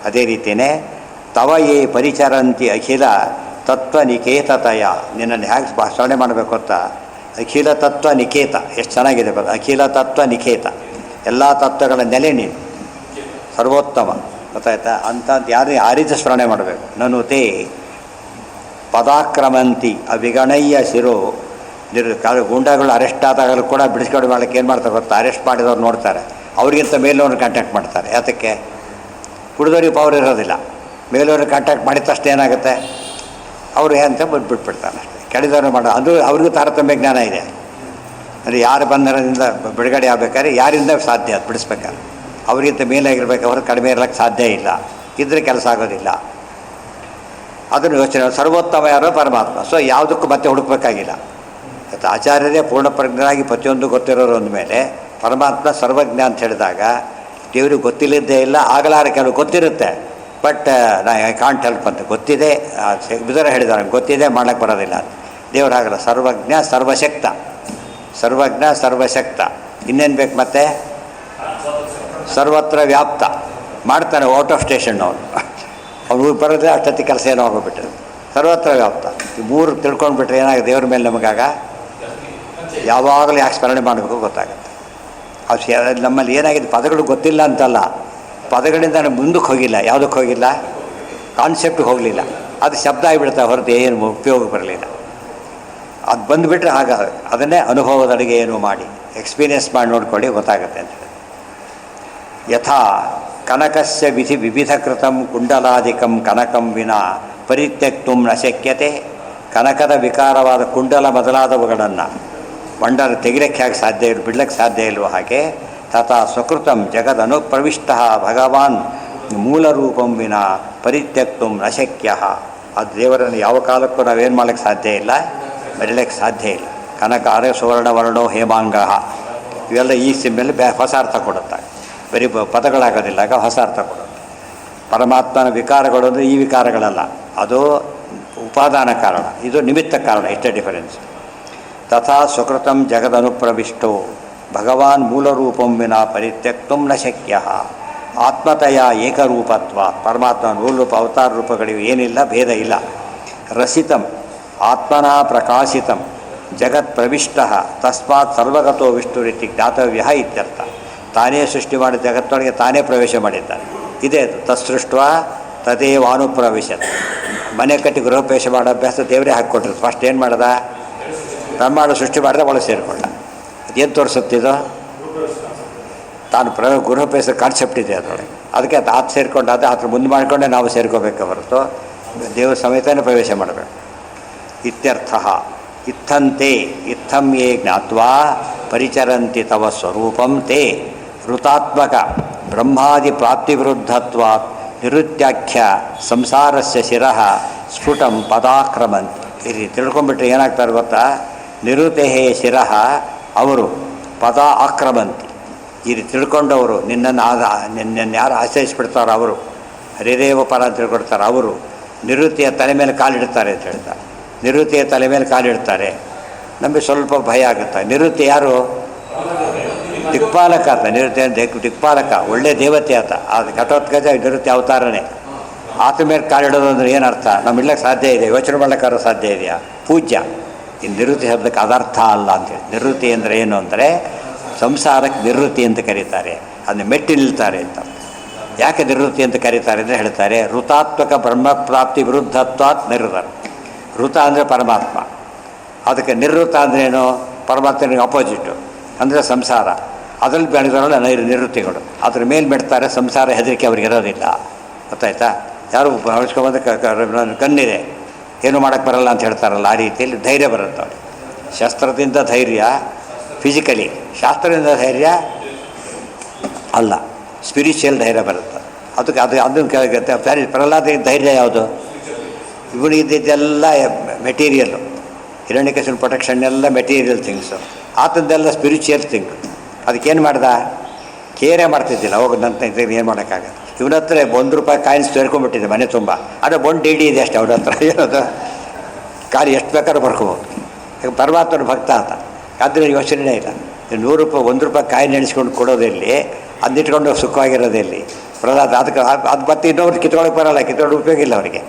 ಅದೇ ರೀತಿಯೇ ತವ ಯೇ ಪರಿಚರಂತಿ ಅಖಿಲ ತತ್ವ ನಿಕೇತತಯ. ನಿನ್ನನ್ನು ಹೇಗೆ ಸ್ಮರಣೆ ಮಾಡಬೇಕು ಅಂತ, ಅಖಿಲ ತತ್ವ ನಿಕೇತ, ಎಷ್ಟು ಚೆನ್ನಾಗಿದೆ ಬರ. ಅಖಿಲ ತತ್ವ ನಿಕೇತ, ಎಲ್ಲ ತತ್ವಗಳ ನೆಲೆ ನೀನು, ಸರ್ವೋತ್ತಮ, ಗೊತ್ತಾಯ್ತಾ? ಅಂಥದ್ದು ಯಾರು ಆ ರೀತಿ ಸ್ಮರಣೆ ಮಾಡಬೇಕು. ನನುತೆ ಪದಾಕ್ರಮಂತಿ ಅವಿಗಣಯ್ಯ ಶಿರೋ ಗುಂಡಗಳು ಅರೆಸ್ಟ್ ಆದಾಗಲೂ ಕೂಡ ಬಿಡಿಸ್ಕೊಂಡು ಮಾಡಲಿಕ್ಕೆ ಏನು ಮಾಡ್ತಾರೆ ಗೊತ್ತಾ? ಅರೆಸ್ಟ್ ಮಾಡಿದವ್ರು ನೋಡ್ತಾರೆ, ಅವ್ರಿಗಿಂತ ಮೇಲವ್ರನ್ನ ಕಾಂಟ್ಯಾಕ್ಟ್ ಮಾಡ್ತಾರೆ. ಯಾತಕ್ಕೆ? ಕುಡಿದವ್ರಿಗೆ ಪವರ್ ಇರೋದಿಲ್ಲ. ಮೇಲವ್ರಿಗೆ ಕಾಂಟ್ಯಾಕ್ಟ್ ಮಾಡಿದ ತಕ್ಷಣ ಏನಾಗುತ್ತೆ, ಅವರು ಏನಂತ ಬಿಟ್ಬಿಡ್ತಾನೆ ಅಷ್ಟೇ. ಕೆಳದವ್ರು ಮಾಡೋ ಅದು ಅವ್ರಿಗೂ ತಾರತಮ್ಯ ಜ್ಞಾನ ಇದೆ. ಅಂದರೆ ಯಾರು ಬಂದರಿಂದ ಬಿಡುಗಡೆ ಆಗಬೇಕಾದ್ರೆ ಯಾರಿಂದ ಸಾಧ್ಯ ಅದು ಬಿಡಿಸ್ಬೇಕಾದ್ರೆ, ಅವರಿಗಿಂತ ಮೇಲಾಗಿರ್ಬೇಕು, ಅವ್ರಿಗೆ ಕಡಿಮೆ ಇರಲಿಕ್ಕೆ ಸಾಧ್ಯ ಇಲ್ಲ. ಇದ್ರೆ ಕೆಲಸ ಆಗೋದಿಲ್ಲ. ಅದನ್ನು ಯೋಚನೆ, ಸರ್ವೋತ್ತಮ ಯಾರೋ ಪರಮಾತ್ಮ. ಸೊ ಯಾವುದಕ್ಕೂ ಮತ್ತೆ ಹುಡುಕಬೇಕಾಗಿಲ್ಲ. ಮತ್ತು ಆಚಾರ್ಯರೇ ಪೂರ್ಣ ಪ್ರಜ್ಞರಾಗಿ ಪ್ರತಿಯೊಂದು ಗೊತ್ತಿರೋರು ಅಂದಮೇಲೆ ಪರಮಾತ್ಮ ಸರ್ವಜ್ಞ ಅಂತ ಹೇಳಿದಾಗ ದೇವ್ರಿಗೆ ಗೊತ್ತಿಲ್ಲದ್ದೇ ಇಲ್ಲ, ಆಗಲಾರ ಕೆಲವು ಗೊತ್ತಿರುತ್ತೆ, ಬಟ್ ಐ ಕಾಂಟ್ ಹೆಲ್ಪ್ ಅಂತ. ಗೊತ್ತಿದೆ, ಬಿದರ ಹೇಳಿದ್ದಾರೆ, ಗೊತ್ತಿದೆ, ಮಾಡೋಕ್ಕೆ ಬರೋದಿಲ್ಲ ಅಂತ. ದೇವರಾಗಲ್ಲ, ಸರ್ವಜ್ಞ ಸರ್ವಶಕ್ತ, ಸರ್ವಜ್ಞ ಸರ್ವಶಕ್ತ. ಇನ್ನೇನು ಬೇಕು ಮತ್ತೆ? ಸರ್ವತ್ರ ವ್ಯಾಪ್ತ, ಮಾಡ್ತಾನೆ ಔಟ್ ಆಫ್ ಸ್ಟೇಷನ್ ಅವ್ನು ಬರೋದೇ ಅಷ್ಟೊತ್ತಿ ಕೆಲಸ ಏನೋ ಆಗೋಗ್ಬಿಟ್ರೆ. ಸರ್ವತ್ರ ವ್ಯಾಪ್ತ, ಈ ಮೂರು ತಿಳ್ಕೊಂಡ್ಬಿಟ್ರೆ ಏನಾಗುತ್ತೆ ದೇವ್ರ ಮೇಲೆ ನಮಗಾಗ ಯಾವಾಗಲೂ ಯಾಕೆ ಸ್ಮರಣೆ ಮಾಡಬೇಕು ಗೊತ್ತಾಗುತ್ತೆ. ಅದು ನಮ್ಮಲ್ಲಿ ಏನಾಗಿದೆ, ಪದಗಳು ಗೊತ್ತಿಲ್ಲ ಅಂತಲ್ಲ, ಪದಗಳಿಂದ ನಾನು ಮುಂದಕ್ಕೆ ಹೋಗಿಲ್ಲ, ಯಾವುದಕ್ಕೆ ಹೋಗಿಲ್ಲ, ಕಾನ್ಸೆಪ್ಟ್ಗೆ ಹೋಗಲಿಲ್ಲ, ಅದು ಶಬ್ದ ಆಗಿಬಿಡ್ತಾ ಹೊರತು ಏನು ಉಪಯೋಗ ಬರಲಿಲ್ಲ. ಅದು ಬಂದುಬಿಟ್ರೆ ಆಗ ಅದನ್ನೇ ಅನುಭವದೊಳಗೆ ಏನು ಮಾಡಿ ಎಕ್ಸ್ಪೀರಿಯೆನ್ಸ್ ಮಾಡಿ ನೋಡ್ಕೊಳ್ಳಿ, ಗೊತ್ತಾಗುತ್ತೆ ಅಂತ ಹೇಳಿ. ಯಥಾ ಕನಕಸ್ಯ ವಿವಿಧ ಕೃತಂ ಕುಂಡಲಾದಿಕಂ ಕನಕಂ ವಿನ ಪರಿತ್ಯಕ್ತುಂ ನ ಶಕ್ಯತೆ. ಕನಕದ ವಿಕಾರವಾದ ಕುಂಡಲ ಮೊದಲಾದವುಗಳನ್ನು ಮಂಡಲ ತೆಗಿಲಿಕ್ಕೆ ಹೇಗೆ ಸಾಧ್ಯ ಇಲ್ಲ, ಬಿಡ್ಲಿಕ್ಕೆ ಸಾಧ್ಯ ಇಲ್ವೋ ಹಾಗೆ ತಥಾ ಸ್ವಕೃತಂ ಜಗದನು ಪ್ರವಿಷ್ಟ ಭಗವಾನ್ ಮೂಲರೂಪಂ ವಿನ ಪರಿತ್ಯಕ್ತುಂ ನ ಶಕ್ಯ. ಅದು ದೇವರನ್ನು ಯಾವ ಕಾಲಕ್ಕೂ ನಾವೇನು ಮಾಡೋಕ್ಕೆ ಸಾಧ್ಯ ಇಲ್ಲ, ಬರೀಲಿಕ್ಕೆ ಸಾಧ್ಯ ಇಲ್ಲ. ಕನಕ ಅರೆ ಸುವರ್ಣ ವರ್ಣೋ ಹೇಮಾಂಗ, ಇವೆಲ್ಲ ಈ ಸಿಮ್ಮಲ್ಲಿ ಹೊಸ ಅರ್ಥ ಕೊಡುತ್ತೆ, ಬರೀ ಪದಗಳಾಗೋದಿಲ್ಲ, ಆಗ ಹೊಸ ಅರ್ಥ ಕೊಡುತ್ತೆ. ಪರಮಾತ್ಮನ ವಿಕಾರಗಳು ಅಂದರೆ ಈ ವಿಕಾರಗಳಲ್ಲ, ಅದು ಉಪಾದಾನ ಕಾರಣ, ಇದು ನಿಮಿತ್ತ ಕಾರಣ, ಇಷ್ಟೇ ಡಿಫರೆನ್ಸ್. ತಥಾ ಸ್ವಕೃತಂ ಜಗದನುಪ್ರವಿಷ್ಟೋ ಭಗವಾನ್ ಮೂಲರೂಪಂ ವಿನ ಪರಿತ್ಯಕ್ತುಂ ನ ಶಕ್ಯ. ಆತ್ಮತಯ ಏಕರೂಪತ್ವ, ಪರಮಾತ್ಮ ಮೂಲರೂಪ ಅವತಾರ ರೂಪಗಳಿವೆ, ಏನಿಲ್ಲ, ಭೇದ ಇಲ್ಲ. ರಸಿತಂ ಆತ್ಮನಾ ಪ್ರಕಾಶಿತಂ ಜಗತ್ ಪ್ರವಿಷ್ಟ ತಸ್ಮಾತ್ ಸರ್ವಗತೋ ವಿಷ್ಣುರಿತಿ ಜ್ಞಾತವ್ಯ ಇತ್ಯರ್ಥ. ತಾನೇ ಸೃಷ್ಟಿ ಮಾಡಿದ ಜಗತ್ತೊಳಗೆ ತಾನೇ ಪ್ರವೇಶ ಮಾಡಿದ್ದಾನೆ, ಇದೇ ತತ್ಸೃಷ್ಟ ತದೇವಾನುಪ್ರವೇಶತ್. ಮನೆ ಕಟ್ಟಿ ಗೃಹಪ್ರವೇಶ ಮಾಡೋ ಅಭ್ಯಾಸ ದೇವರೇ ಹಾಕ್ಕೊಟ್ರು. ಫಸ್ಟ್ ಏನು ಮಾಡ್ದ, ಬ್ರಹ್ಮಾಂಡ ಸೃಷ್ಟಿ ಮಾಡಿದ, ಒಳಗೆ ಸೇರಿಕೊಂಡ. ಅದೇನು ತೋರಿಸುತ್ತಿದ್ದು, ತಾನು ಗೃಹಪ್ರವೇಶ ಕಾನ್ಸೆಪ್ಟ್ ಇದೆ ಅದರೊಳಗೆ, ಅದಕ್ಕೆ ಆತ ಸೇರಿಕೊಂಡಾದ ಅದ್ರ ಮುಂದೆ ಮಾಡಿಕೊಂಡೆ ನಾವು ಸೇರ್ಕೋಬೇಕು ಹೊರತು ದೇವರ ಸಮೇತನೇ ಪ್ರವೇಶ ಮಾಡಬೇಕು. ಇತ್ಯರ್ಥ. ಇತ್ತಂತೆ ಇತ್ತಂ ಯೇ ಜ್ಞಾತ್ವಾ ಪರಿಚರಂತಿ ತವ ಸ್ವರೂಪಂ ತೇ ಋತಾತ್ಮಕ ಬ್ರಹ್ಮಾದಿ ಪ್ರಾಪ್ತಿ ವಿರುದ್ಧತ್ವಾತ್ ನಿರುತ್ಯಾಖ್ಯ ಸಂಸಾರಸ್ಯ ಶಿರಃ ಸ್ಫುಟಂ ಪದಾಕ್ರಮಂತಿ. ಈ ರೀತಿ ತಿಳ್ಕೊಂಡ್ಬಿಟ್ರೆ ಏನಾಗ್ತಾರೆ ಗೊತ್ತಾ, ನಿರುತೆಹೇ ಶಿರಃ, ಅವರು ಪದ ಆಕ್ರಮಂತಿ. ಈ ರೀತಿ ತಿಳ್ಕೊಂಡವರು ನಿನ್ನನ್ನು ಯಾರು ಆಶ್ರಯಿಸ್ಬಿಡ್ತಾರೋ ಅವರು ಹರಿದೇವ ಪರ ಅಂತ ತಿಳ್ಕೊಡ್ತಾರೆ, ಅವರು ನಿವೃತ್ತಿಯ ತಲೆ ಮೇಲೆ ಕಾಲಿಡ್ತಾರೆ ಅಂತ ಹೇಳ್ತಾರೆ. ನಿವೃತ್ತಿಯ ತಲೆ ಮೇಲೆ ಕಾಲಿಡ್ತಾರೆ, ನಮಗೆ ಸ್ವಲ್ಪ ಭಯ ಆಗುತ್ತೆ. ನಿವೃತ್ತಿ ಯಾರು? ದಿಕ್ಪಾಲಕ ಆತ. ನಿವೃತ್ತಿ ದಿಕ್ಪಾಲಕ, ಒಳ್ಳೆ ದೇವತೆ ಆತ. ಅದು ಘಟೋತ್ಕಚ ನಿವೃತ್ತಿ ಅವತಾರನೇ. ಆತ ಮೇಲೆ ಕಾಲಿಡೋದು ಅಂದರೆ ಏನರ್ಥ? ನಮ್ಮಿಲ್ಲಕ್ಕೆ ಸಾಧ್ಯ ಇದೆ, ಯೋಚನೆ ಮಾಡ್ಲಿಕ್ಕಾದ್ರೂ ಸಾಧ್ಯ ಇದೆಯಾ? ಪೂಜ್ಯ. ಈ ನಿವೃತ್ತಿ ಶಬ್ದಕ್ಕೆ ಅದರ್ಥ ಅಲ್ಲ ಅಂತೇಳಿ. ನಿವೃತ್ತಿ ಅಂದರೆ ಏನು ಅಂದರೆ ಸಂಸಾರಕ್ಕೆ ನಿವೃತ್ತಿ ಅಂತ ಕರೀತಾರೆ, ಅದನ್ನ ಮೆಟ್ಟಿ ನಿಲ್ತಾರೆ ಅಂತ. ಯಾಕೆ ನಿವೃತ್ತಿ ಅಂತ ಕರೀತಾರೆ ಅಂದರೆ ಹೇಳ್ತಾರೆ, ಋತಾತ್ಮಕ ಬ್ರಹ್ಮಪ್ರಾಪ್ತಿ ವಿರುದ್ಧತ್ವಾತ್ ನಿವೃತ್ತ. ಋತ ಅಂದರೆ ಪರಮಾತ್ಮ, ಅದಕ್ಕೆ ನಿವೃತ್ತ ಅಂದ್ರೇನು? ಪರಮಾತ್ಮನಿಗೆ ಅಪೋಸಿಟ್ಟು ಅಂದರೆ ಸಂಸಾರ. ಅದರಲ್ಲಿ ಬೆಳೆದವರಲ್ಲ ನಿವೃತ್ತಿಗಳು. ಅದ್ರ ಮೇಲೆ ಬಿಡ್ತಾರೆ. ಸಂಸಾರ ಹೆದರಿಕೆ ಅವ್ರಿಗೆ ಇರೋದಿಲ್ಲ. ಗೊತ್ತಾಯ್ತಾ? ಯಾರು ಹೊಳಿಸ್ಕೊಂಬಂದು ಕಣ್ಣಿದೆ, ಏನು ಮಾಡೋಕ್ಕೆ ಬರಲ್ಲ ಅಂತ ಹೇಳ್ತಾರಲ್ಲ, ಆ ರೀತಿಯಲ್ಲಿ ಧೈರ್ಯ ಬರುತ್ತೆ ಅವ್ರಿಗೆ. ಶಸ್ತ್ರದಿಂದ ಧೈರ್ಯ ಫಿಸಿಕಲಿ, ಶಾಸ್ತ್ರದಿಂದ ಧೈರ್ಯ ಅಲ್ಲ, ಸ್ಪಿರಿಚುವಲ್ ಧೈರ್ಯ ಬರುತ್ತೆ. ಅದಕ್ಕೆ ಅದನ್ನು ಕೇಳುತ್ತೆ. ಪ್ರಹ್ಲಾದ ಧೈರ್ಯ ಯಾವುದು? ಇವನಿಗಿದ್ದೆಲ್ಲ ಮೆಟೀರಿಯಲ್ಲು, ಹಿರಣ್ಯಕಶಿಪುನ ಪ್ರೊಟೆಕ್ಷನ್ ಎಲ್ಲ ಮೆಟೀರಿಯಲ್ ಥಿಂಗ್ಸು, ಆತಂದೆಲ್ಲ ಸ್ಪಿರಿಚುವಲ್ ಥಿಂಗ್. ಅದಕ್ಕೇನು ಮಾಡ್ದ? ಕೇರೇ ಮಾಡ್ತಿದ್ದಿಲ್ಲ. ಹೋಗಿ ನನ್ನ ಏನು ಮಾಡೋಕ್ಕಾಗಲ್ಲ. ಇವನ ಹತ್ರ ₹1 ಕಾಯಿನ್ಸ್ ಸೇರ್ಕೊಂಡ್ಬಿಟ್ಟಿದೆ ಮನೆ ತುಂಬ. ಆದರೆ ಒಂದು ಡಿ ಇದೆ ಅಷ್ಟೇ ಅವ್ರ ಹತ್ರ. ಏನದು? ಕಾಲು ಎಷ್ಟು ಬೇಕಾದ್ರೂ ಬರ್ಕೋಬೋದು. ಈಗ ಪರಮಾತ್ಮನ ಭಕ್ತ ಆತ, ಆದರೆ ಯೋಚನೆ ಇಲ್ಲ. ₹100 ₹1 ಕಾಯಿನ್ ಎಣಿಸ್ಕೊಂಡು ಕೊಡೋದೆಲ್ಲಿ, ಅದಿಟ್ಕೊಂಡು ಸುಖವಾಗಿರೋದೆಲ್ಲಿ? ಪ್ರಹ್ಲಾದ ಅದಕ್ಕೆ ಅದು ಮತ್ತೆ ಇನ್ನೊಬ್ರು ಕಿತ್ಕೊಳ್ಳೋಕೆ ಬರೋಲ್ಲ, ಕಿತ್ಕೊಂಡು ಉಪಯೋಗ ಇಲ್ಲ ಅವರಿಗೆ.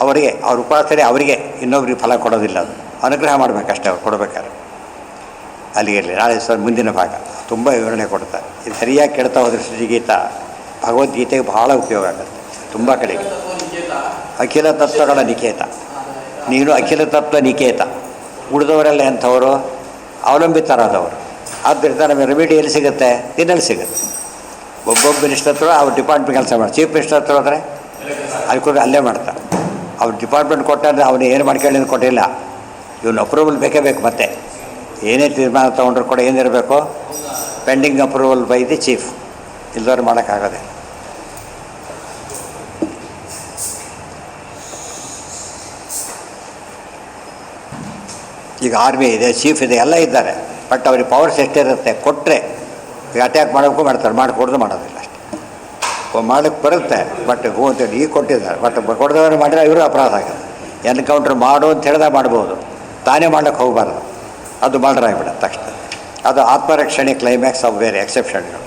ಅವ್ರ ಉಪಾಸನೆ ಅವರಿಗೆ, ಇನ್ನೊಬ್ರಿಗೆ ಫಲ ಕೊಡೋದಿಲ್ಲ. ಅದು ಅನುಗ್ರಹ ಮಾಡಬೇಕಷ್ಟೇ ಅವ್ರು ಕೊಡಬೇಕಾದ್ರೆ. ಅಲ್ಲಿಗೆ ನಾಳೆ ಮುಂದಿನ ಭಾಗ ತುಂಬ ವಿವರಣೆ ಕೊಡ್ತಾರೆ. ಇದು ಸರಿಯಾಗಿ ಕೇಳ್ತಾ ಹೋದರೆ ಶ್ರೀಗೀತ ಭಗವದ್ಗೀತೆಗೆ ಭಾಳ ಉಪಯೋಗ ಆಗುತ್ತೆ. ತುಂಬ ಕಡೆಗೆ ಅಖಿಲ ತತ್ವಗಳ ನಿಕೇತ, ನೀನು ಅಖಿಲ ತತ್ವ ನಿಕೇತ. ಉಳಿದವರೆಲ್ಲ ಎಂಥವರು? ಅವಲಂಬಿತರಾದವರು. ಆದ್ದರಿಂದ ನಮಗೆ ರೆಮಿಡಿ ಎಲ್ಲಿ ಸಿಗುತ್ತೆ? ದಿನಲ್ಲಿ ಸಿಗುತ್ತೆ. ಒಬ್ಬೊಬ್ಬ ಮಿನಿಸ್ಟರ್ ಹತ್ರ ಅವ್ರ ಡಿಪಾರ್ಟ್ಮೆಂಟ್ ಕೆಲಸ ಮಾಡಿ, ಚೀಫ್ ಮಿನಿಸ್ಟರ್ ಹತ್ರ ಹೋದರೆ ಅದಕ್ಕೆ ಅಲ್ಲೇ ಮಾಡ್ತಾರೆ. ಅವ್ರ ಡಿಪಾರ್ಟ್ಮೆಂಟ್ ಕೊಟ್ಟಾದ್ರೆ ಅವನು ಏನು ಮಾಡ್ಕೊಳ್ಳಿ ಕೊಟ್ಟಿಲ್ಲ. ಇವನು ಅಪ್ರೂವಲ್ ಬೇಕೇ ಬೇಕು. ಮತ್ತೆ ಏನೇ ತೀರ್ಮಾನ ತೊಗೊಂಡ್ರು ಕೂಡ ಏನಿರಬೇಕು? Pending approval by the chief. ಇಲ್ದವ್ರು ಮಾಡೋಕ್ಕಾಗೋದೆ. ಈಗ ಆರ್ಮಿ ಇದೆ, ಚೀಫ್ ಇದೆ, ಎಲ್ಲ ಇದ್ದಾರೆ. ಬಟ್ ಅವ್ರಿಗೆ ಪವರ್ಸ್ ಎಷ್ಟಿರುತ್ತೆ? ಕೊಟ್ಟರೆ ಈಗ ಅಟ್ಯಾಕ್ ಮಾಡೋಕ್ಕೂ ಮಾಡ್ತಾರೆ, ಮಾಡಿಕೊಡ್ದು ಮಾಡೋದಿಲ್ಲ ಅಷ್ಟೇ. ಮಾಡೋಕ್ಕೆ ಬರುತ್ತೆ, ಬಟ್ ಹೂ ಅಂತೇಳಿ ಈಗ ಕೊಟ್ಟಿದ್ದಾರೆ. ಬಟ್ ಕೊಡ್ದವ್ರು ಮಾಡಿದ್ರೆ ಇವರು ಅಪರಾಧ ಆಗುತ್ತೆ. ಎನ್ಕೌಂಟ್ರ್ ಮಾಡು ಅಂತ ಹೇಳಿದಾಗ ಮಾಡ್ಬೋದು, ತಾನೇ ಮಾಡ್ಲಿಕ್ಕೆ ಹೋಗಬಾರ್ದು. ಅದು ಮರ್ಡರ್ ಆಗಿಬಿಡುತ್ತೆ ತಕ್ಷಣ. ಅದು ಆತ್ಮರಕ್ಷಣೆ ಕ್ಲೈಮ್ಯಾಕ್ಸ್ ಆಫ್ ಬೇರೆ ಎಕ್ಸೆಪ್ಷನ್ಗಳು.